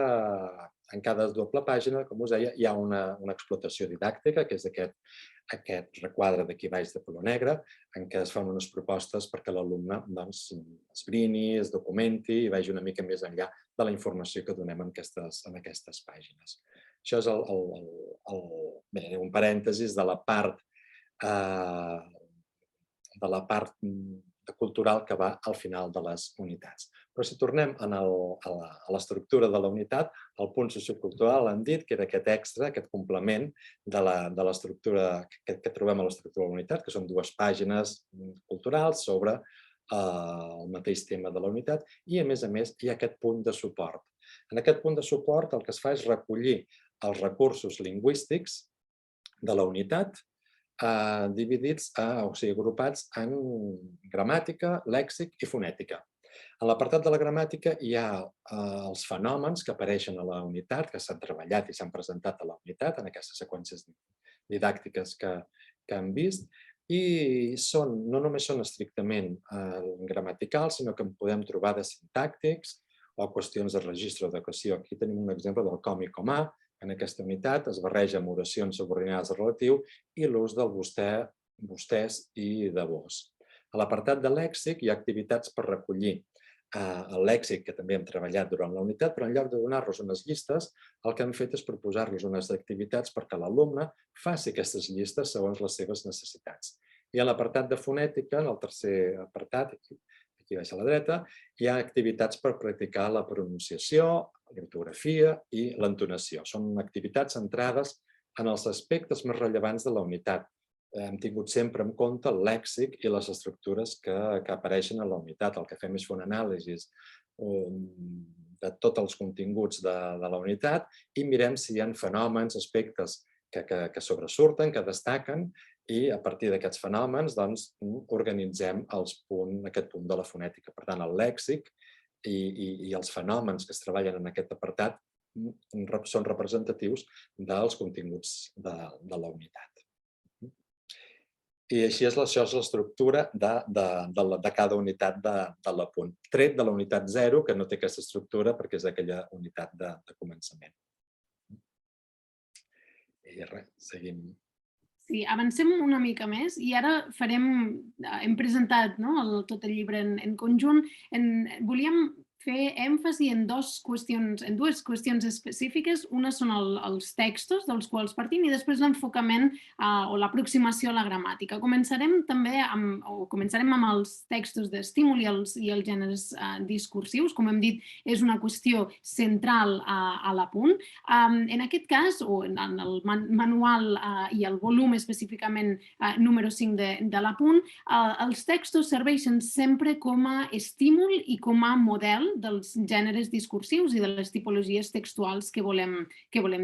en cada doble pàgina, com us deia, hi ha una explotació didàctica, que és aquest requadre d'aquí baix de color negre, en què es fan unes propostes perquè l'alumne esbrini, es documenti i vagi una mica més enllà de la informació que donem en aquestes pàgines. Això és un parèntesis de la part cultural que va al final de les unitats. Però si tornem a l'estructura de la unitat, el punt sociocultural hem dit que era aquest extra, aquest complement de l'estructura que trobem a l'estructura de la unitat, que són 2 pàgines culturals sobre el mateix tema de la unitat i, a més, hi ha aquest punt de suport. En aquest punt de suport el que es fa és recollir els recursos lingüístics de la unitat dividits, o sigui, agrupats en gramàtica, lèxic i fonètica. En l'apartat de la gramàtica hi ha els fenòmens que apareixen a la unitat, que s'han treballat i s'han presentat a la unitat en aquestes seqüències didàctiques que hem vist, i no només són estrictament gramaticals, sinó que en podem trobar de sintàctics o qüestions de registre o d'equació. Aquí tenim un exemple del com i comà. En aquesta unitat es barreja amb oracions subordinades de relatiu i l'ús del vostè, vostès i de vos. A l'apartat de lèxic hi ha activitats per recollir el lèxic, que també hem treballat durant la unitat, però en lloc de donar-los unes llistes, el que hem fet és proposar-los unes activitats perquè l'alumne faci aquestes llistes segons les seves necessitats. I a l'apartat de fonètica, en el tercer apartat, aquí baix a la dreta, hi ha activitats per practicar la pronunciació, l'ortografia i l'entonació. Són activitats centrades en els aspectes més rellevants de la unitat. Hem tingut sempre en compte el lèxic i les estructures que apareixen a la unitat. El que fem és fer una anàlisi de tots els continguts de la unitat i mirem si hi ha fenòmens, aspectes que sobresurten, que destaquen, i a partir d'aquests fenòmens organitzem aquest punt de la fonètica. Per tant, el lèxic i els fenòmens que es treballen en aquest apartat són representatius dels continguts de la unitat. I això és l'estructura de cada unitat de l'apunt. Tret de la unitat 0, que no té aquesta estructura perquè és aquella unitat de començament. I res, seguim. Sí, avancem una mica més i ara hem presentat tot el llibre en conjunt. Volíem fer èmfasi en dues qüestions específiques. Una són els textos dels quals partim i després l'enfocament o l'aproximació a la gramàtica. Començarem amb els textos d'estímul i els gèneres discursius. Com hem dit, és una qüestió central a l'apunt. En aquest cas, o en el manual i el volum específicament número 5 de l'apunt, els textos serveixen sempre com a estímul i com a model dels gèneres discursius i de les tipologies textuals que volem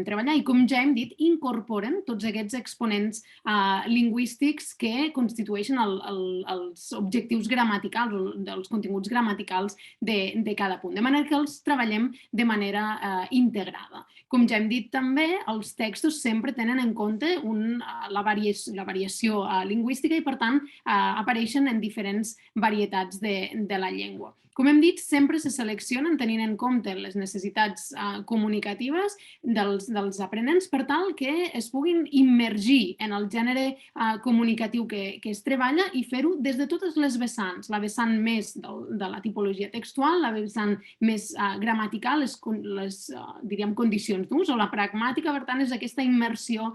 treballar. I com ja hem dit, incorporen tots aquests exponents lingüístics que constitueixen els objectius gramaticals o dels continguts gramaticals de cada punt, de manera que els treballem de manera integrada. Com ja hem dit també, els textos sempre tenen en compte la variació lingüística i, per tant, apareixen en diferents varietats de la llengua. Com hem dit, sempre se seleccionen tenint en compte les necessitats comunicatives dels aprenents per tal que es puguin immergir en el gènere comunicatiu que es treballa i fer-ho des de totes les vessants. La vessant més de la tipologia textual, la vessant més gramatical, les diríem condicions d'ús, o la pragmàtica, per tant, és aquesta immersió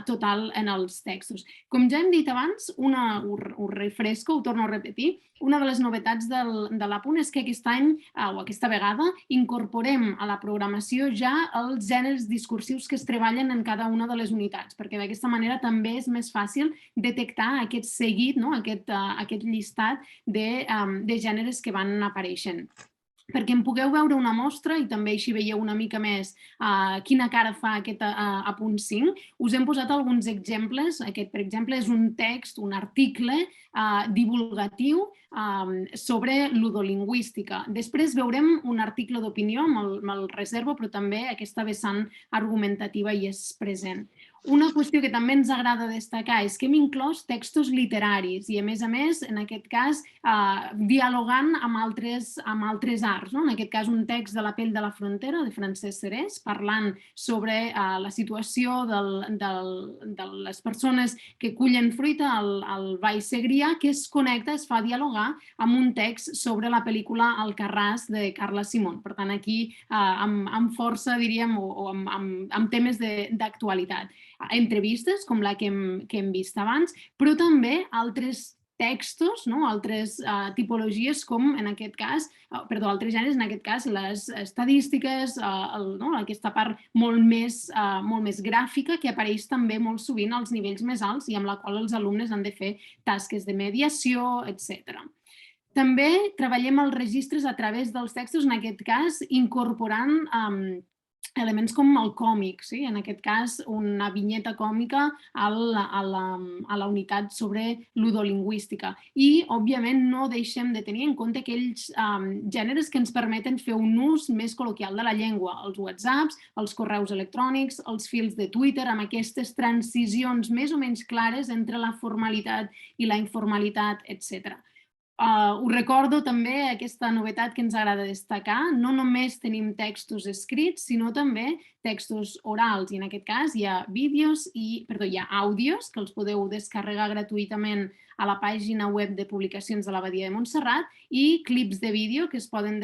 total en els textos. Com ja hem dit abans, ho refresco, ho torno a repetir, una de les novetats de l'apunt és que aquest any, o aquesta vegada, incorporem a la programació ja els gèneres discursius que es treballen en cada una de les unitats, perquè d'aquesta manera també és més fàcil detectar aquest seguit, aquest llistat de gèneres que van apareixent. Perquè en pugueu veure una mostra i també així veieu una mica més quina cara fa aquest apunt 5, us hem posat alguns exemples. Aquest, per exemple, és un text, un article divulgatiu sobre ludolingüística. Després veurem un article d'opinió, me'l reservo, però també aquesta vessant argumentativa hi és present. Una qüestió que també ens agrada destacar és que hem inclòs textos literaris i, a més, en aquest cas, dialogant amb altres arts. En aquest cas, un text de La pell de la frontera, de Francesc Serès, parlant sobre la situació de les persones que cullen fruita al Baix Segrià, que es connecta, es fa dialogar amb un text sobre la pel·lícula Alcarràs de Carla Simón. Per tant, aquí amb força, diríem, o amb temes d'actualitat. Entrevistes, com la que hem vist abans, però també altres textos, altres tipologies com, en aquest cas, altres gèneres, en aquest cas, les estadístiques, aquesta part molt més gràfica que apareix també molt sovint als nivells més alts i amb la qual els alumnes han de fer tasques de mediació, etc. També treballem els registres a través dels textos, en aquest cas, incorporant elements com el còmic, en aquest cas una vinyeta còmica a la unitat sobre ludolingüística. I, òbviament, no deixem de tenir en compte aquells gèneres que ens permeten fer un ús més col·loquial de la llengua, els whatsapps, els correus electrònics, els fils de Twitter, amb aquestes transicions més o menys clares entre la formalitat i la informalitat, etc. Us recordo també aquesta novetat que ens agrada destacar. No només tenim textos escrits, sinó també textos orals. I en aquest cas hi ha àudios que els podeu descarregar gratuïtament a la pàgina web de publicacions de l'Abadia de Montserrat i clips de vídeo que es poden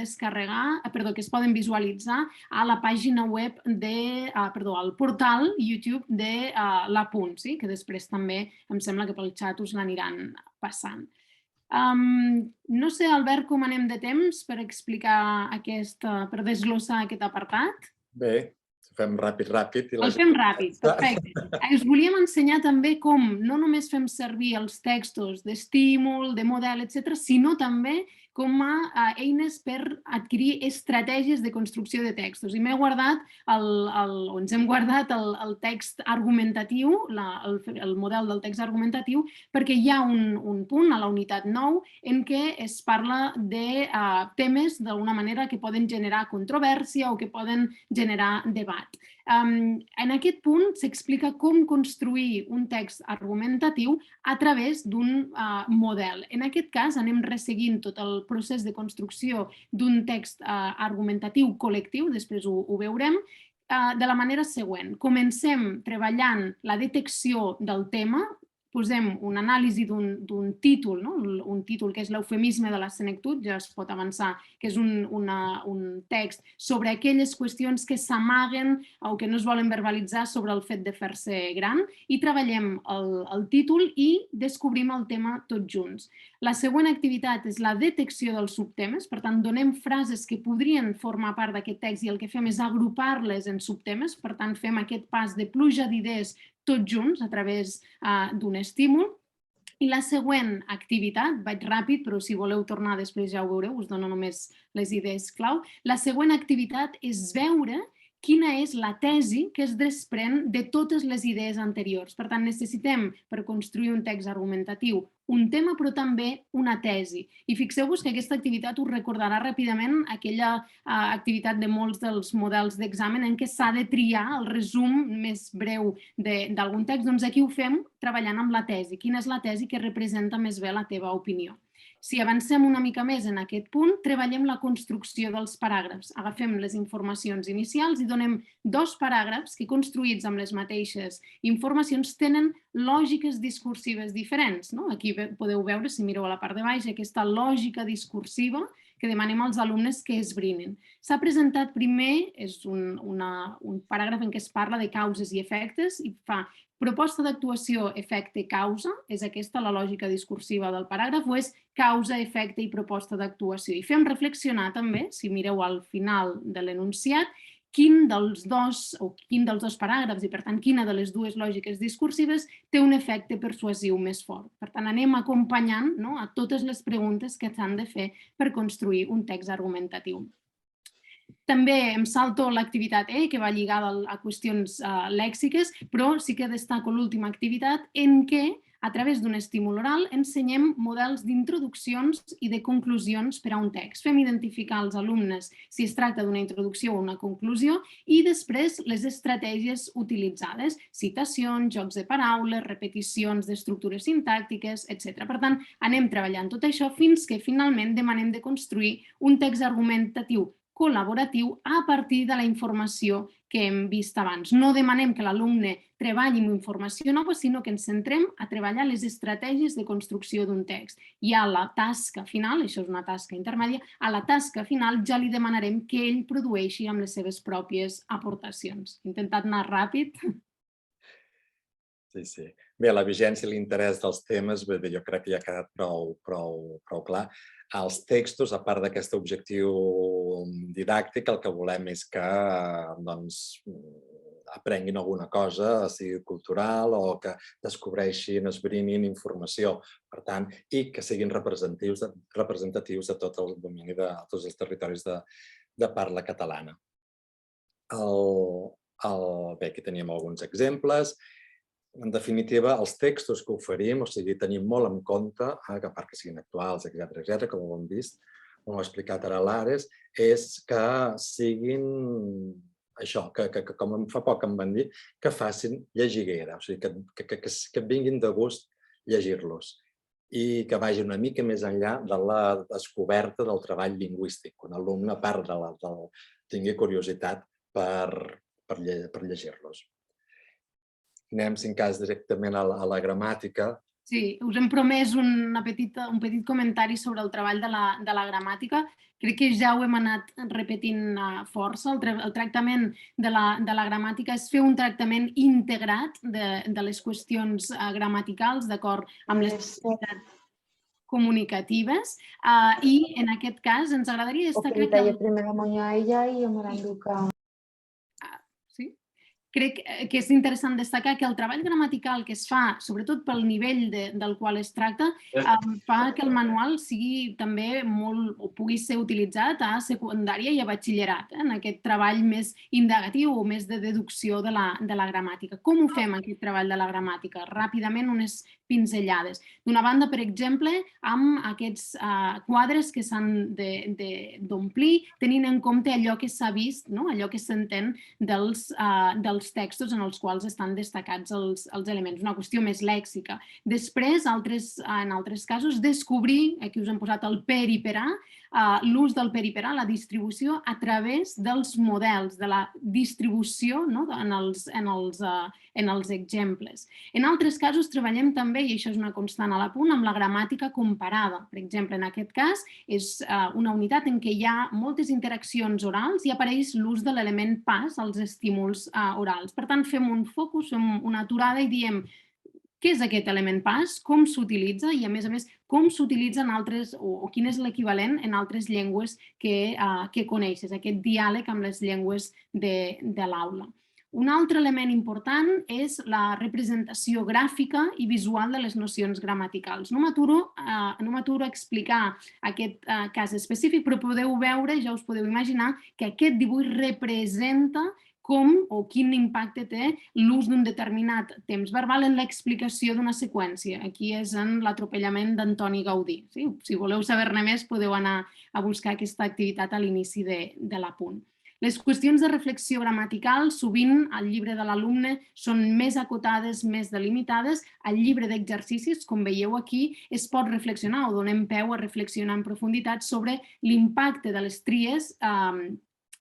visualitzar a la pàgina web al portal YouTube de l'Apunt, que després també em sembla que pel xat us l'aniran passant. No sé, Albert, com anem de temps per explicar per desglossar aquest apartat? Bé, ho fem ràpid. El fem ràpid, perfecte. Us volíem ensenyar també com no només fem servir els textos d'estímul, de model, etc., sinó també com a eines per adquirir estratègies de construcció de textos. I m'he guardat, ens hem guardat el text argumentatiu, el model del text argumentatiu, perquè hi ha un punt a la unitat 9 en què es parla de temes d'alguna manera que poden generar controvèrsia o que poden generar debat. En aquest punt s'explica com construir un text argumentatiu a través d'un model. En aquest cas anem resseguint tot el procés de construcció d'un text argumentatiu col·lectiu, després ho veurem, de la manera següent. Comencem treballant la detecció del tema, posem una anàlisi d'un títol, un títol que és l'eufemisme de la senectut, ja es pot avançar, que és un text sobre aquelles qüestions que s'amaguen o que no es volen verbalitzar sobre el fet de fer-se gran, i treballem el títol i descobrim el tema tots junts. La següent activitat és la detecció dels subtemes, per tant, donem frases que podrien formar part d'aquest text i el que fem és agrupar-les en subtemes, per tant, fem aquest pas de pluja d'idees tots junts a través d'un estímul. I la següent activitat, vaig ràpid, però si voleu tornar després ja ho veureu, us dono només les idees clau. La següent activitat és veure quina és la tesi que es desprèn de totes les idees anteriors. Per tant, necessitem, per construir un text argumentatiu, un tema, però també una tesi. I fixeu-vos que aquesta activitat us recordarà ràpidament aquella activitat de molts dels models d'examen en què s'ha de triar el resum més breu d'algun text. Doncs aquí ho fem treballant amb la tesi. Quina és la tesi que representa més bé la teva opinió? Si avancem una mica més en aquest punt, treballem la construcció dels paràgrafs. Agafem les informacions inicials i donem 2 paràgrafs que, construïts amb les mateixes informacions, tenen lògiques discursives diferents. Aquí podeu veure, si mireu a la part de baix, aquesta lògica discursiva que demanem als alumnes que esbrinin. S'ha presentat primer, és un paràgraf en què es parla de causes i efectes i fa proposta d'actuació, efecte, causa, és aquesta la lògica discursiva del paràgraf, o és causa, efecte i proposta d'actuació. I fem reflexionar també, si mireu al final de l'enunciat, quin dels dos paràgrafs i, per tant, quina de les dues lògiques discursives té un efecte persuasiu més fort. Per tant, anem acompanyant a totes les preguntes que s'han de fer per construir un text argumentatiu. També em salto l'activitat E, que va lligada a qüestions lèxiques, però sí que destaco l'última activitat en què, a través d'un estímul oral, ensenyem models d'introduccions i de conclusions per a un text. Fem identificar als alumnes si es tracta d'una introducció o una conclusió i després les estratègies utilitzades, citacions, jocs de paraules, repeticions d'estructures sintàctiques, etc. Per tant, anem treballant tot això fins que finalment demanem de construir un text argumentatiu col·laboratiu a partir de la informació que hem vist abans. No demanem que l'alumne treballi amb informació nova, sinó que ens centrem a treballar les estratègies de construcció d'un text. I a la tasca final, això és una tasca intermèdia, a la tasca final ja li demanarem que ell produeixi amb les seves pròpies aportacions. He intentat anar ràpid. Sí. Bé, la vigència i l'interès dels temes, jo crec que ja ha quedat prou clar. Els textos, a part d'aquest objectiu didàctic, el que volem és que aprenguin alguna cosa, sigui cultural o que descobreixin, esbrinin informació, per tant, i que siguin representatius de tot el domini de tots els territoris de parla catalana. Bé, aquí teníem alguns exemples. En definitiva, els textos que oferim, o sigui, tenim molt en compte, a part que siguin actuals, etc., com ho hem vist, com ho ha explicat ara l'Ares, és que siguin això, que com fa poc em van dir, que facin llegiguera, o sigui, que vinguin de gust llegir-los i que vagi una mica més enllà de la descoberta del treball lingüístic. Un alumne, a part tingui curiositat per llegir-los. Anem, si en cas, directament a la gramàtica. Sí, us hem promès un petit comentari sobre el treball de la gramàtica. Crec que ja ho hem anat repetint força. El tractament de la gramàtica és fer un tractament integrat de les qüestions gramaticals, d'acord amb les necessitats comunicatives. I, en aquest cas, ens agradaria destacar que... Primero Moña ella y Moranduca. Crec que és interessant destacar que el treball gramatical que es fa, sobretot pel nivell del qual es tracta, fa que el manual sigui també molt, o pugui ser utilitzat a secundària i a batxillerat, en aquest treball més indagatiu o més de deducció de la gramàtica. Com ho fem, aquest treball de la gramàtica? Ràpidament, unes pinzellades. D'una banda, per exemple, amb aquests quadres que s'han d'omplir, tenint en compte allò que s'ha vist, allò que s'entén dels textos en els quals estan destacats els elements, una qüestió més lèxica. Després, en altres casos, descobrir, aquí us hem posat el per i per a, l'ús del periperal, la distribució a través dels models, de la distribució en els exemples. En altres casos treballem també, i això és una constant a l'apunt, amb la gramàtica comparada. Per exemple, en aquest cas és una unitat en què hi ha moltes interaccions orals i apareix l'ús de l'element pas als estímuls orals. Per tant, fem un focus, fem una aturada i diem què és aquest element pas, com s'utilitza i, a més, com s'utilitza en altres, o quin és l'equivalent en altres llengües que coneixes, aquest diàleg amb les llengües de l'aula. Un altre element important és la representació gràfica i visual de les nocions gramaticals. No m'aturo a explicar aquest cas específic, però podeu veure, ja us podeu imaginar, que aquest dibuix representa com o quin impacte té l'ús d'un determinat temps verbal en l'explicació d'una seqüència. Aquí és en l'atropellament d'Antoni Gaudí. Si voleu saber-ne més, podeu anar a buscar aquesta activitat a l'inici de l'apunt. Les qüestions de reflexió gramatical sovint al llibre de l'alumne són més acotades, més delimitades. Al llibre d'exercicis, com veieu aquí, es pot reflexionar o donem peu a reflexionar en profunditat sobre l'impacte de les tries,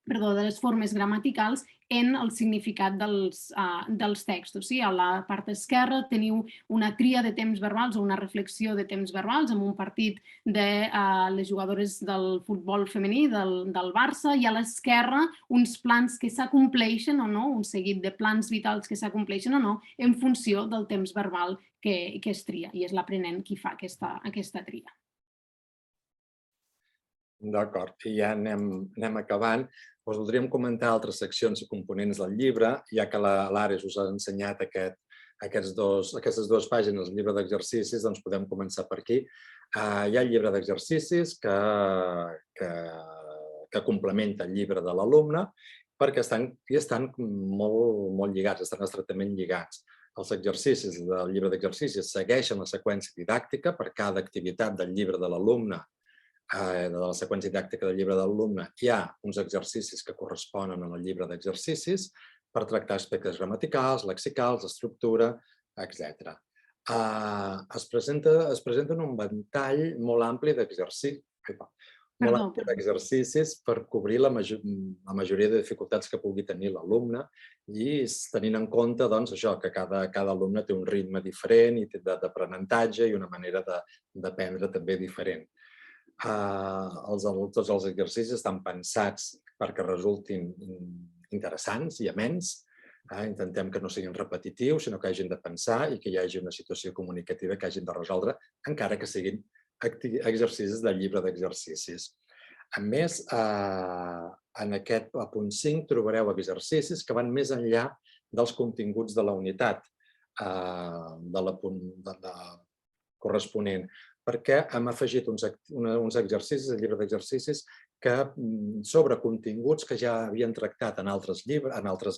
de les formes gramaticals en el significat dels textos. A la part esquerra teniu una tria de temps verbals o una reflexió de temps verbals amb un partit de les jugadores del futbol femení del Barça i a l'esquerra uns plans que s'acompleixen o no, un seguit de plans vitals que s'acompleixen o no en funció del temps verbal que es tria i és l'aprenent qui fa aquesta tria. D'acord, i ja anem acabant. Us voldríem comentar altres seccions i components del llibre, ja que l'Ares us ha ensenyat aquestes dues pàgines del llibre d'exercicis, doncs podem començar per aquí. Hi ha el llibre d'exercicis que complementa el llibre de l'alumne perquè estan molt lligats, estan estretament lligats. Els exercicis del llibre d'exercicis segueixen la seqüència didàctica per cada activitat del llibre de l'alumne. De la seqüència didàctica del llibre de l'alumne hi ha uns exercicis que corresponen al llibre d'exercicis per tractar aspectes gramaticals, lexicals, estructura, etc. Es presenta un ventall molt ampli d'exercicis per cobrir la majoria de dificultats que pugui tenir l'alumne i tenint en compte que cada alumne té un ritme diferent d'aprenentatge i una manera d'aprendre també diferent. Tots els exercicis estan pensats perquè resultin interessants i amens. Intentem que no siguin repetitius, sinó que hagin de pensar i que hi hagi una situació comunicativa que hagin de resoldre, encara que siguin exercicis del llibre d'exercicis. A més, en aquest punt 5 trobareu exercicis que van més enllà dels continguts de la unitat corresponent, perquè hem afegit uns exercicis al llibre d'exercicis sobre continguts que ja havien tractat en altres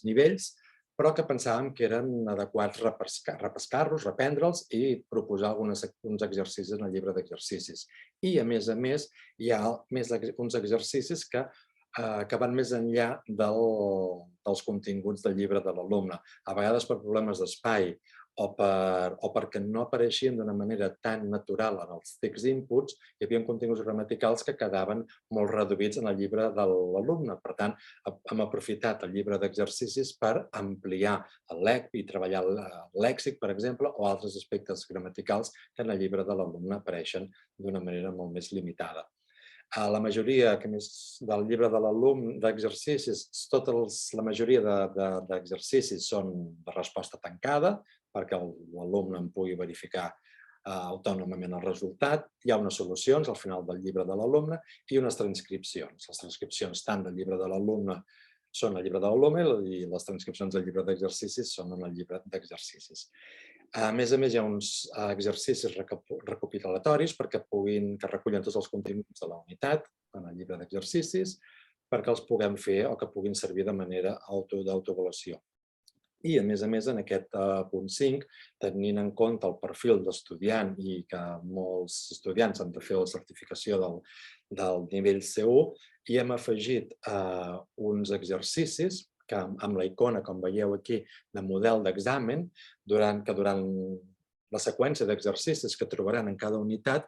nivells, però que pensàvem que eren adequats repescar-los, reprendre'ls i proposar uns exercicis en el llibre d'exercicis. I, a més, hi ha uns exercicis que van més enllà dels continguts del llibre de l'alumne. A vegades per problemes d'espai o perquè no apareixien d'una manera tan natural en els texts inputs, hi havia continguts gramaticals que quedaven molt reduïts en el llibre de l'alumne. Per tant, hem aprofitat el llibre d'exercicis per ampliar el lèxic i treballar el lèxic, per exemple, o altres aspectes gramaticals que en el llibre de l'alumne apareixen d'una manera molt més limitada. La majoria del llibre de l'alumne d'exercicis, la majoria d'exercicis són de resposta tancada, perquè l'alumne en pugui verificar autònomament el resultat. Hi ha unes solucions al final del llibre de l'alumne i unes transcripcions. Les transcripcions tant del llibre de l'alumne són al llibre de l'alumne i les transcripcions del llibre d'exercicis són en el llibre d'exercicis. A més, hi ha uns exercicis recopilatoris que recullen tots els continguts de la unitat en el llibre d'exercicis perquè els puguem fer o que puguin servir de manera d'autoavaluació. I, a més, en aquest punt 5, tenint en compte el perfil d'estudiant i que molts estudiants han de fer la certificació del nivell C1, hi hem afegit uns exercicis que amb la icona, com veieu aquí, de model d'examen, que durant la seqüència d'exercicis que trobaran en cada unitat,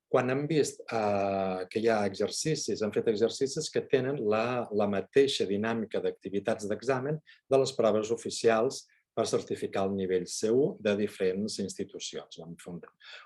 quan han vist que hi ha exercicis, han fet exercicis que tenen la mateixa dinàmica d'activitats d'examen de les proves oficials per certificar el nivell C1 de diferents institucions. Vam fer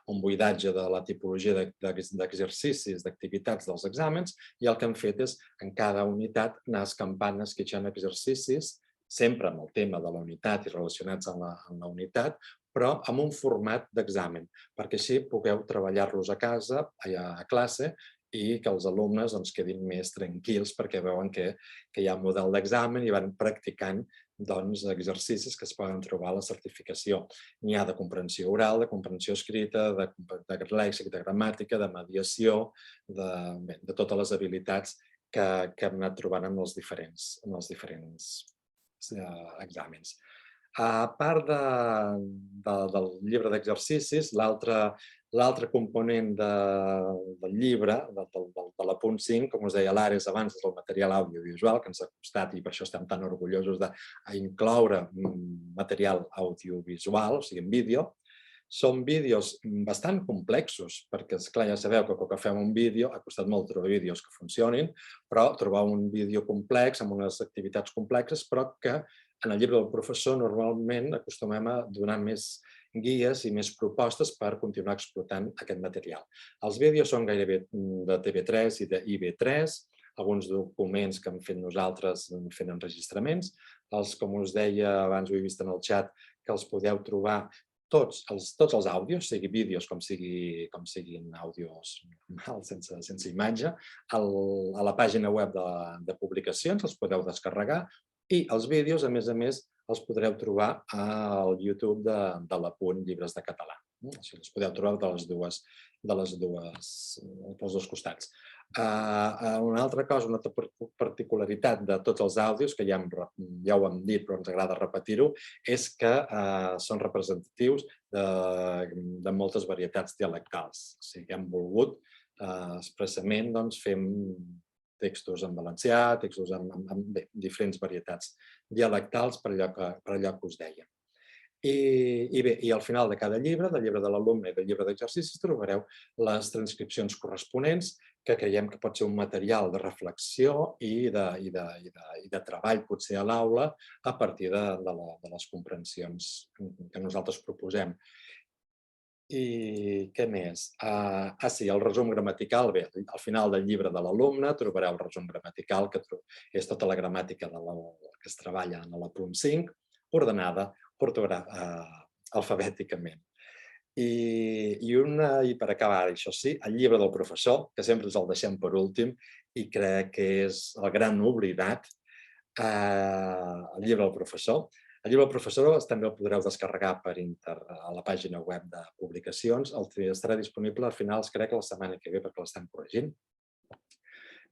un buidatge de la tipologia d'exercicis, d'activitats dels exàmens, i el que hem fet és, en cada unitat, anar escampant, esquitxant exercicis, sempre amb el tema de la unitat i relacionats amb la unitat, però amb un format d'examen, perquè així pugueu treballar-los a casa, a classe, i que els alumnes quedin més tranquils perquè veuen que hi ha un model d'examen i van practicant exercicis que es poden trobar a la certificació. N'hi ha de comprensió oral, de comprensió escrita, de lèxic, de gramàtica, de mediació, de totes les habilitats que hem anat trobant en els diferents exàmens. A part del llibre d'exercicis, l'altre component del llibre, de l'apunt 5, com us deia l'Ares abans, és el material audiovisual, que ens ha costat, i per això estem tan orgullosos d'incloure material audiovisual, o sigui, en vídeo. Són vídeos bastant complexos, perquè, esclar, ja sabeu que quan fem un vídeo ha costat molt trobar vídeos que funcionin, però trobar un vídeo complex amb unes activitats complexes, però que en el llibre del professor normalment acostumem a donar més guies i més propostes per continuar explotant aquest material. Els vídeos són gairebé de TV3 i d'IV3, alguns documents que hem fet nosaltres fent enregistraments. Com us deia abans, ho he vist en el xat, que els podeu trobar tots els àudios, sigui vídeos com siguin àudios sense imatge, a la pàgina web de publicacions, els podeu descarregar, i els vídeos, a més, els podreu trobar al YouTube de l'Apunt Llibres de Català. Els podeu trobar dels dos costats. Una altra cosa, una altra particularitat de tots els àudios, que ja ho hem dit però ens agrada repetir-ho, és que són representatius de moltes varietats dialectals. O sigui, hem volgut expressament fer textos en valencià, textos amb diferents varietats dialectals per allò que us deia. I al final de cada llibre, del llibre de l'alumne i del llibre d'exercicis, trobareu les transcripcions corresponents, que creiem que pot ser un material de reflexió i de treball potser a l'aula a partir de les comprensions que nosaltres proposem. I què més? Sí, el resum gramatical. Bé, al final del llibre de l'alumne trobareu el resum gramatical, que és tota la gramàtica que es treballa en l'apunt 5, ordenada alfabèticament. I per acabar, això sí, el llibre del professor, que sempre ens el deixem per últim i crec que és el gran oblidat, el llibre del professor. El llibre del professor també el podreu descarregar a la pàgina web de publicacions. Estarà disponible a finals, crec, la setmana que ve, perquè l'estan corregint.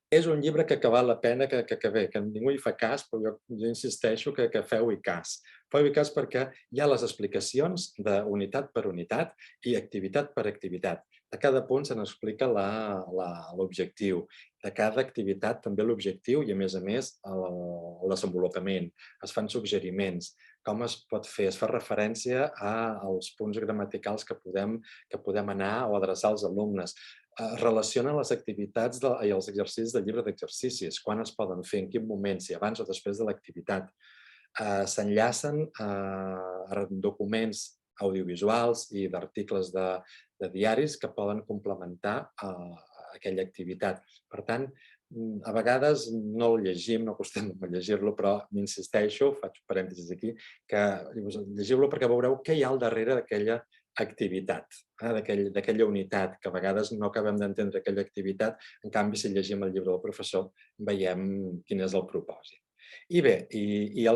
És un llibre que val la pena que ningú hi fa cas, però jo insisteixo que feu-hi cas. Feu-hi cas perquè hi ha les explicacions d'unitat per unitat i activitat per activitat. De cada punt se n'explica l'objectiu. De cada activitat també l'objectiu i, a més, el desenvolupament. Es fan suggeriments. Com es pot fer? Es fa referència als punts gramaticals que podem anar o adreçar als alumnes. Es relacionen les activitats i els exercicis del llibre d'exercicis. Quan es poden fer, en quin moment, si abans o després de l'activitat. S'enllacen documents audiovisuals i d'articles de diaris que poden complementar aquella activitat. Per tant, a vegades no el llegim, no acostem a llegir-lo, però m'insisteixo, faig parèntesis aquí, que llegiu-lo perquè veureu què hi ha al darrere d'aquella activitat, d'aquella unitat, que a vegades no acabem d'entendre aquella activitat, en canvi, si llegim el llibre del professor, veiem quin és el propòsit. I bé,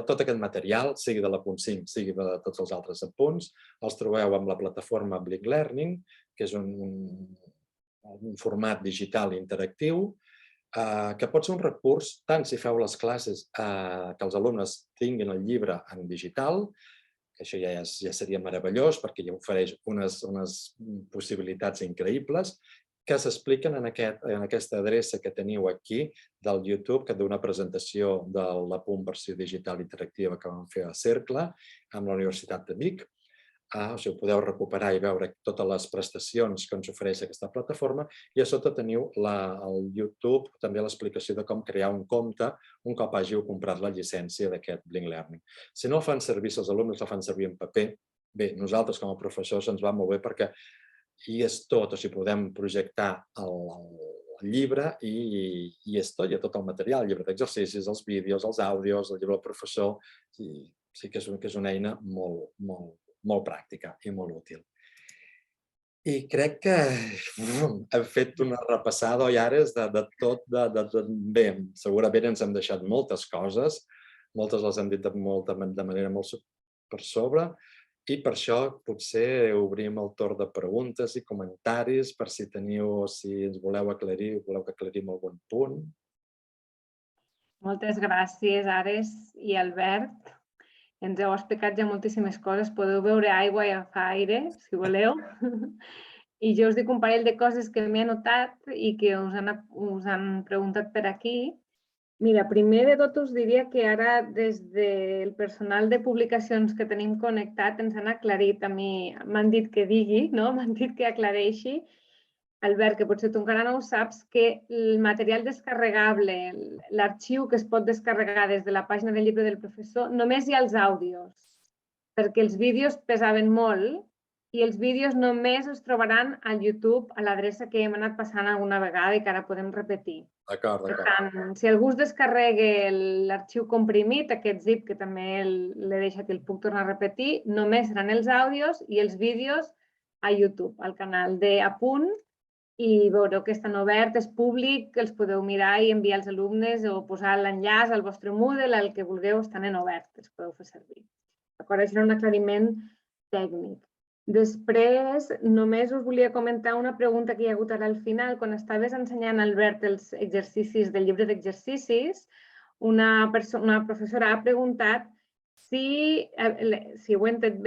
tot aquest material, sigui de l'apunt 5, sigui de tots els altres apunts, els trobeu amb la plataforma Blink Learning, que és un format digital interactiu, que pot ser un recurs tant si feu les classes que els alumnes tinguin el llibre en digital, que això ja seria meravellós perquè ja ofereix unes possibilitats increïbles, que s'expliquen en aquesta adreça que teniu aquí del YouTube, que d'una presentació de l'apunt versió digital interactiva que vam fer a Cercle amb la Universitat de Vic. o sigui, podeu recuperar i veure totes les prestacions que ens ofereix aquesta plataforma i a sota teniu el YouTube, també l'explicació de com crear un compte un cop hàgiu comprat la llicència d'aquest Blink Learning. Si no el fan servir, si els alumnes el fan servir en paper, bé, nosaltres com a professors ens va molt bé perquè hi és tot, o sigui, podem projectar el llibre i és tot, hi ha tot el material, el llibre d'exercicis, els vídeos, els àudios, el llibre del professor, sí que és una eina molt pràctica i molt útil. I crec que hem fet una repassada, oi, Ares, de tot. Bé, segurament ens hem deixat moltes coses, moltes les hem dit de manera molt per sobre, i per això potser obrim el torn de preguntes i comentaris per si teniu, si ens voleu aclarir, voleu que aclarim algun punt. Moltes gràcies, Ares i Albert. Ens heu explicat ja moltíssimes coses. Podeu beure aigua i agafar aire, si voleu. I jo us dic un parell de coses que m'he anotat i que us han preguntat per aquí. Mira, primer de tot us diria que ara des del personal de publicacions que tenim connectat ens han aclarit a mi, m'han dit que digui, no? M'han dit que aclareixi, Albert, que potser tu encara no ho saps, que el material descarregable, l'arxiu que es pot descarregar des de la pàgina del llibre del professor, només hi ha els àudios, perquè els vídeos pesaven molt i els vídeos només es trobaran al YouTube a l'adreça que hem anat passant alguna vegada i que ara podem repetir. D'acord. Per tant, si algú es descarregue l'arxiu comprimit, aquest zip que també l'he deixat i el puc tornar a repetir, només seran els àudios i els vídeos a YouTube, al canal d'Apunt, i veureu que estan oberts, és públic, els podeu mirar i enviar als alumnes o posar l'enllaç al vostre Moodle, el que vulgueu, estan en obert, els podeu fer servir. D'acord? Això era un aclariment tècnic. Després, només us volia comentar una pregunta que hi ha hagut ara al final. Quan estaves ensenyant, Albert, els exercicis del llibre d'exercicis, una professora ha preguntat si heu entès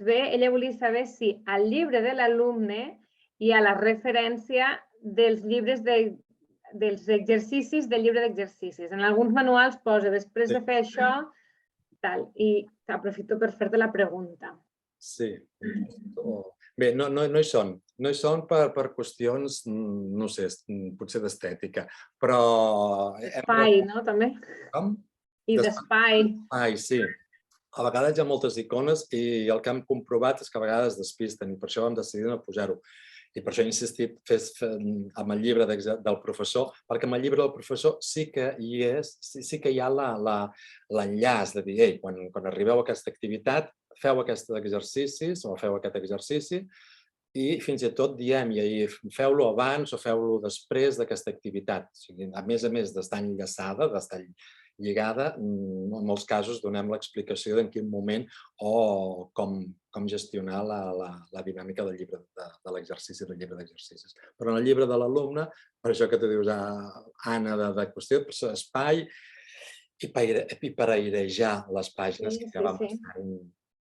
bé, ella volia saber si al llibre de l'alumne hi ha la referència dels llibres dels exercicis del llibre d'exercicis. En alguns manuals posa, després de fer això, tal. I aprofito per fer-te la pregunta. Sí. Bé, no hi són. No hi són per qüestions, no sé, potser d'estètica, però... D'espai, no? També. Com? I d'espai. Ai, sí. A vegades hi ha moltes icones i el que hem comprovat és que a vegades despisten i per això vam decidir no posar-ho. I per això he insistit amb el llibre del professor, perquè amb el llibre del professor sí que hi ha l'enllaç de dir, ei, quan arribeu a aquesta activitat, feu aquests exercicis o feu aquest exercici i fins i tot diem, feu-lo abans o feu-lo després d'aquesta activitat. O sigui, a més d'estar enllaçada, d'estar lligada, en molts casos donem l'explicació d'en quin moment o com gestionar la dinàmica del llibre de l'exercici, del llibre d'exercicis. Però en el llibre de l'alumne, per això que tu dius, Anna, de qüestió, espai i per airejar les pàgines que van passant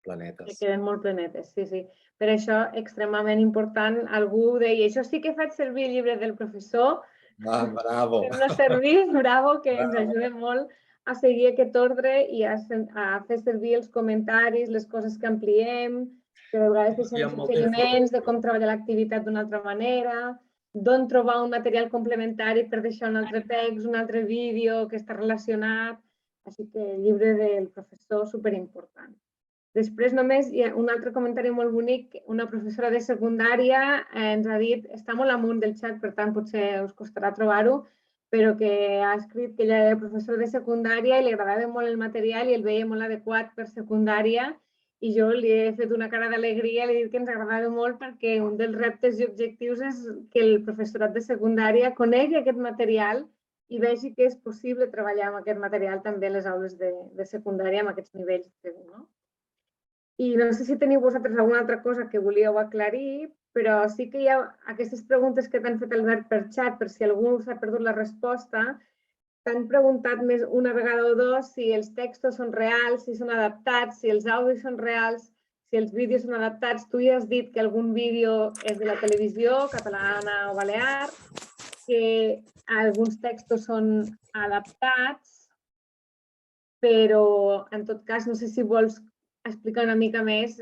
planetes. Que queden molt planetes, sí. Per això, extremament important, algú deia, això sí que faig servir el llibre del professor. Bravo! No servir, bravo, que ens ajuda molt a seguir aquest ordre i a fer servir els comentaris, les coses que ampliem, que de vegades deixem suggeriments de com treballar l'activitat d'una altra manera, d'on trobar un material complementari per deixar un altre text, un altre vídeo que està relacionat. Així que el llibre del professor, superimportant. Després només hi ha un altre comentari molt bonic. Una professora de secundària ens ha dit, està molt amunt del xat, per tant potser us costarà trobar-ho, però que ha escrit que ella era professora de secundària i li agradava molt el material i el veia molt adequat per secundària i jo li he fet una cara d'alegria, li he dit que ens agradava molt perquè un dels reptes i objectius és que el professorat de secundària conegui aquest material i vegi que és possible treballar amb aquest material també a les aules de secundària amb aquests nivells de C1, no? I no sé si teniu vosaltres alguna altra cosa que volíeu aclarir, però sí que hi ha aquestes preguntes que t'han fet Albert per xat, per si algú s'ha perdut la resposta. T'han preguntat més una vegada o dos si els textos són reals, si són adaptats, si els àudios són reals, si els vídeos són adaptats. Tu ja has dit que algun vídeo és de la televisió catalana o balear, que alguns textos són adaptats, però en tot cas no sé si vols explicar una mica més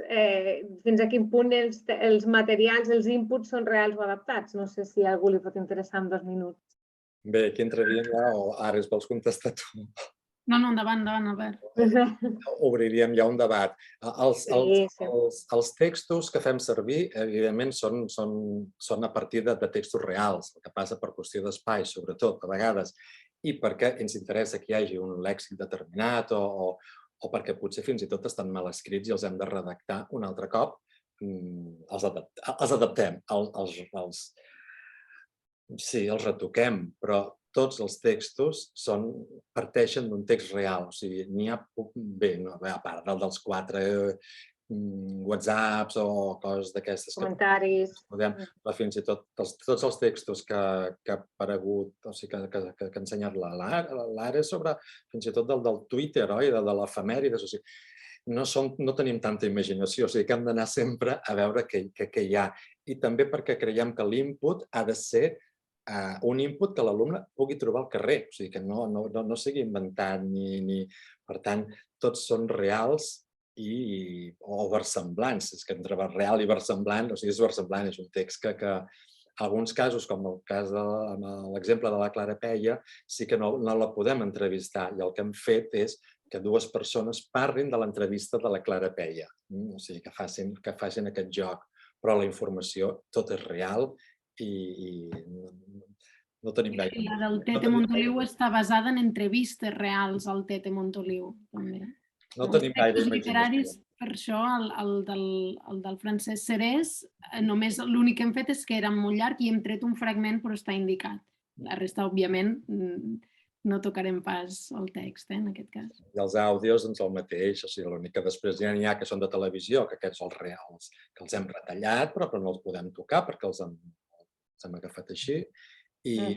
fins a quin punt els materials, els inputs són reals o adaptats. No sé si a algú li pot interessar en 2 minuts. Bé, aquí entraríem ja, o ara es vols contestar tu? No, endavant, Albert. Obriríem ja un debat. Sí. Els textos que fem servir, evidentment, són a partir de textos reals, el que passa per qüestió d'espai, sobretot, a vegades, i perquè ens interessa que hi hagi un lèxic determinat o perquè potser fins i tot estan mal escrits i els hem de redactar un altre cop, els adaptem, sí, els retoquem, però tots els textos parteixen d'un text real. O sigui, n'hi ha, bé, a part dels 4 whatsapps o coses d'aquestes. Comentaris. Però fins i tot tots els textos que ha aparegut, o sigui, que ha ensenyat l'Ara sobre, fins i tot del Twitter, oi? De l'efemèrides, o sigui, no tenim tanta imaginació, o sigui que hem d'anar sempre a veure què hi ha. I també perquè creiem que l'input ha de ser un input que l'alumne pugui trobar al carrer, o sigui que no sigui inventat Per tant, tots són reals o versemblants. És que entre real i versemblant, o sigui, és versemblant, és un text que en alguns casos, com el cas de l'exemple de la Clara Peia, sí que no la podem entrevistar i el que hem fet és que 2 persones parlin de l'entrevista de la Clara Peia, o sigui, que facin aquest joc, però la informació tot és real i no tenim gaire. La del Tete Montoliu està basada en entrevistes reals al Tete Montoliu, també. No tenim gaire Els imaginació. literaris, per això, el del Francesc Serés, només l'únic que hem fet és que era molt llarg i hem tret un fragment, però està indicat. La resta, òbviament, no tocarem pas el text, en aquest cas. I els àudios, doncs el mateix, o sigui, l'únic que després ja n'hi ha que són de televisió, que aquests són els reals, que els hem retallat, però no els podem tocar perquè els hem agafat així. I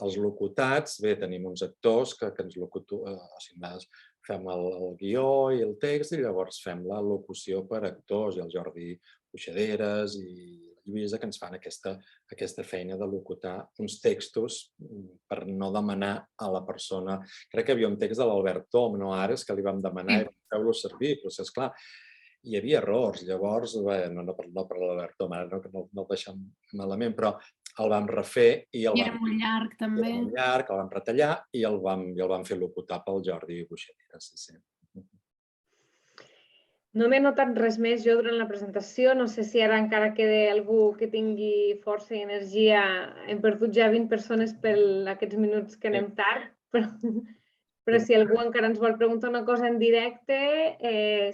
els locutats, bé, tenim uns actors que ens locutuen, o sigui, fem el guió i el text i llavors fem la locució per actors, i el Jordi Buixaderes i la Lluïsa, que ens fan aquesta feina de locutar uns textos per no demanar a la persona. Crec que hi havia un text de l'Albert Tom, no ara, que li vam demanar i feu-lo servir, però esclar, hi havia errors. Llavors, no per l'Albert Tom, ara no el deixem malament, però el vam refer i era molt llarg, també. Era molt llarg, el vam retallar i el vam fer locutar pel Jordi Buixaderes. No m'he notat res més jo durant la presentació. No sé si ara encara queda algú que tingui força i energia. Hem perdut ja 20 persones per aquests minuts que anem tard, però si algú encara ens vol preguntar una cosa en directe,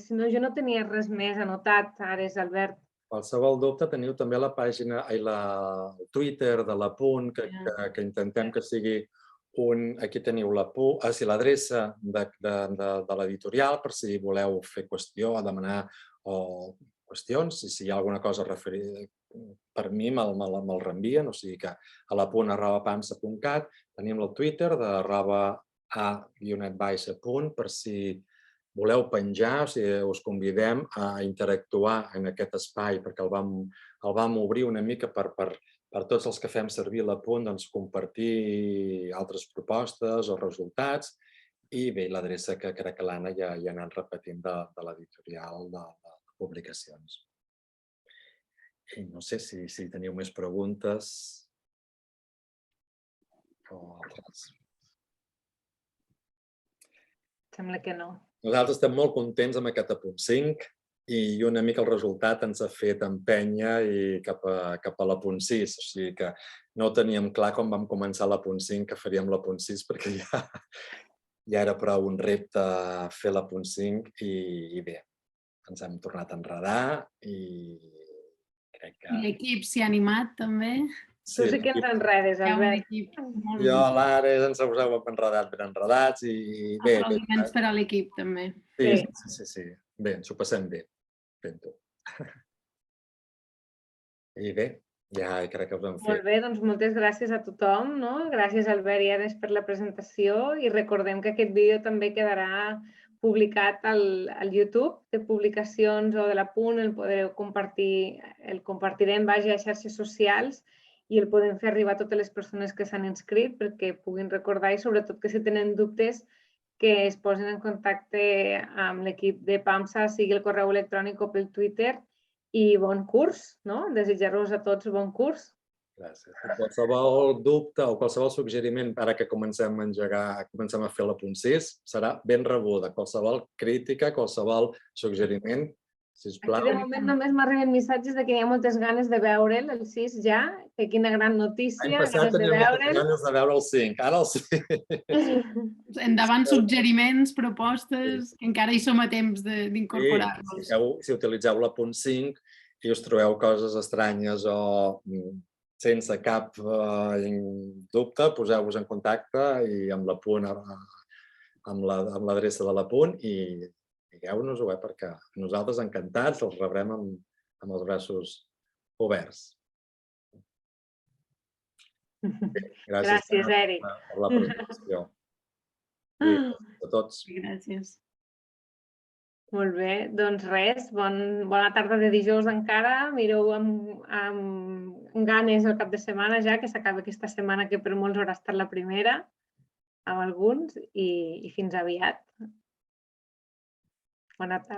si no, jo no tenia res més anotat, Ares, Albert. Qualsevol dubte, teniu també la pàgina i el Twitter de l'Apunt, que intentem que sigui aquí teniu l'adreça de l'editorial per si voleu fer qüestió o demanar qüestions, i si hi ha alguna cosa referida per mi me'l reenvien, o sigui que a l'apunt@pamsa.cat tenim el Twitter @a_advice.punt per si voleu penjar, o sigui, us convidem a interactuar en aquest espai perquè el vam obrir una mica per tots els que fem servir l'Apunt, doncs compartir altres propostes o resultats i bé, l'adreça que crec que l'Anna ja ha anat repetint de l'editorial de publicacions. I no sé si teniu més preguntes o altres. Sembla que no. Nosaltres estem molt contents amb aquest Apunt 5 i una mica el resultat ens ha fet empènyer cap a l'Apunt 6. O sigui que no teníem clar quan vam començar l'Apunt 5 que faríem l'Apunt 6 perquè ja era prou un repte fer l'Apunt 5 i bé, ens hem tornat a enredar i crec que... L'equip s'hi ha animat també. Tu sí que ens enredes, Albert. Jo, l'Ares, ens heu enredat ben enredats i bé... Aplaudiments per a l'equip també. Sí. Bé, ens ho passem bé fent-ho. I bé, ja crec que us hem fet. Molt bé, doncs moltes gràcies a tothom, no? Gràcies, Albert i Ares, per la presentació i recordem que aquest vídeo també quedarà publicat al YouTube de publicacions o de l'Apunt, el podreu compartir, el compartirem a xarxes socials i el podem fer arribar a totes les persones que s'han inscrit perquè puguin recordar i sobretot que si tenen dubtes que es posin en contacte amb l'equip de PAMSA, sigui el correu electrònic o pel Twitter, i bon curs, no? Desitjar-vos a tots bon curs. Gràcies. Qualsevol dubte o qualsevol suggeriment ara que comencem a engegar, comencem a fer la punt 6, serà ben rebuda. Qualsevol crítica, qualsevol suggeriment, sisplau. Aquí de moment només m'arriben missatges de que hi ha moltes ganes de veure'l, el 6 ja, que quina gran notícia, L'any passat ganes de teníem moltes veure'l. ganes de veure el 5, ara el 6. Endavant suggeriments, propostes, que encara hi som a temps d'incorporar-los. Si utilitzeu la punt 5 i us trobeu coses estranyes o sense cap dubte, poseu-vos en contacte i amb la punt, amb l'adreça de la punt i digueu-nos-ho, perquè nosaltres encantats els rebrem amb els braços oberts. Gràcies, Eric. Per la presentació. A tots. Gràcies. Molt bé, doncs res, bona tarda de dijous encara. Mireu amb ganes el cap de setmana ja, que s'acaba aquesta setmana que per molts haurà estat la primera, amb alguns, i fins aviat. Bona tarda.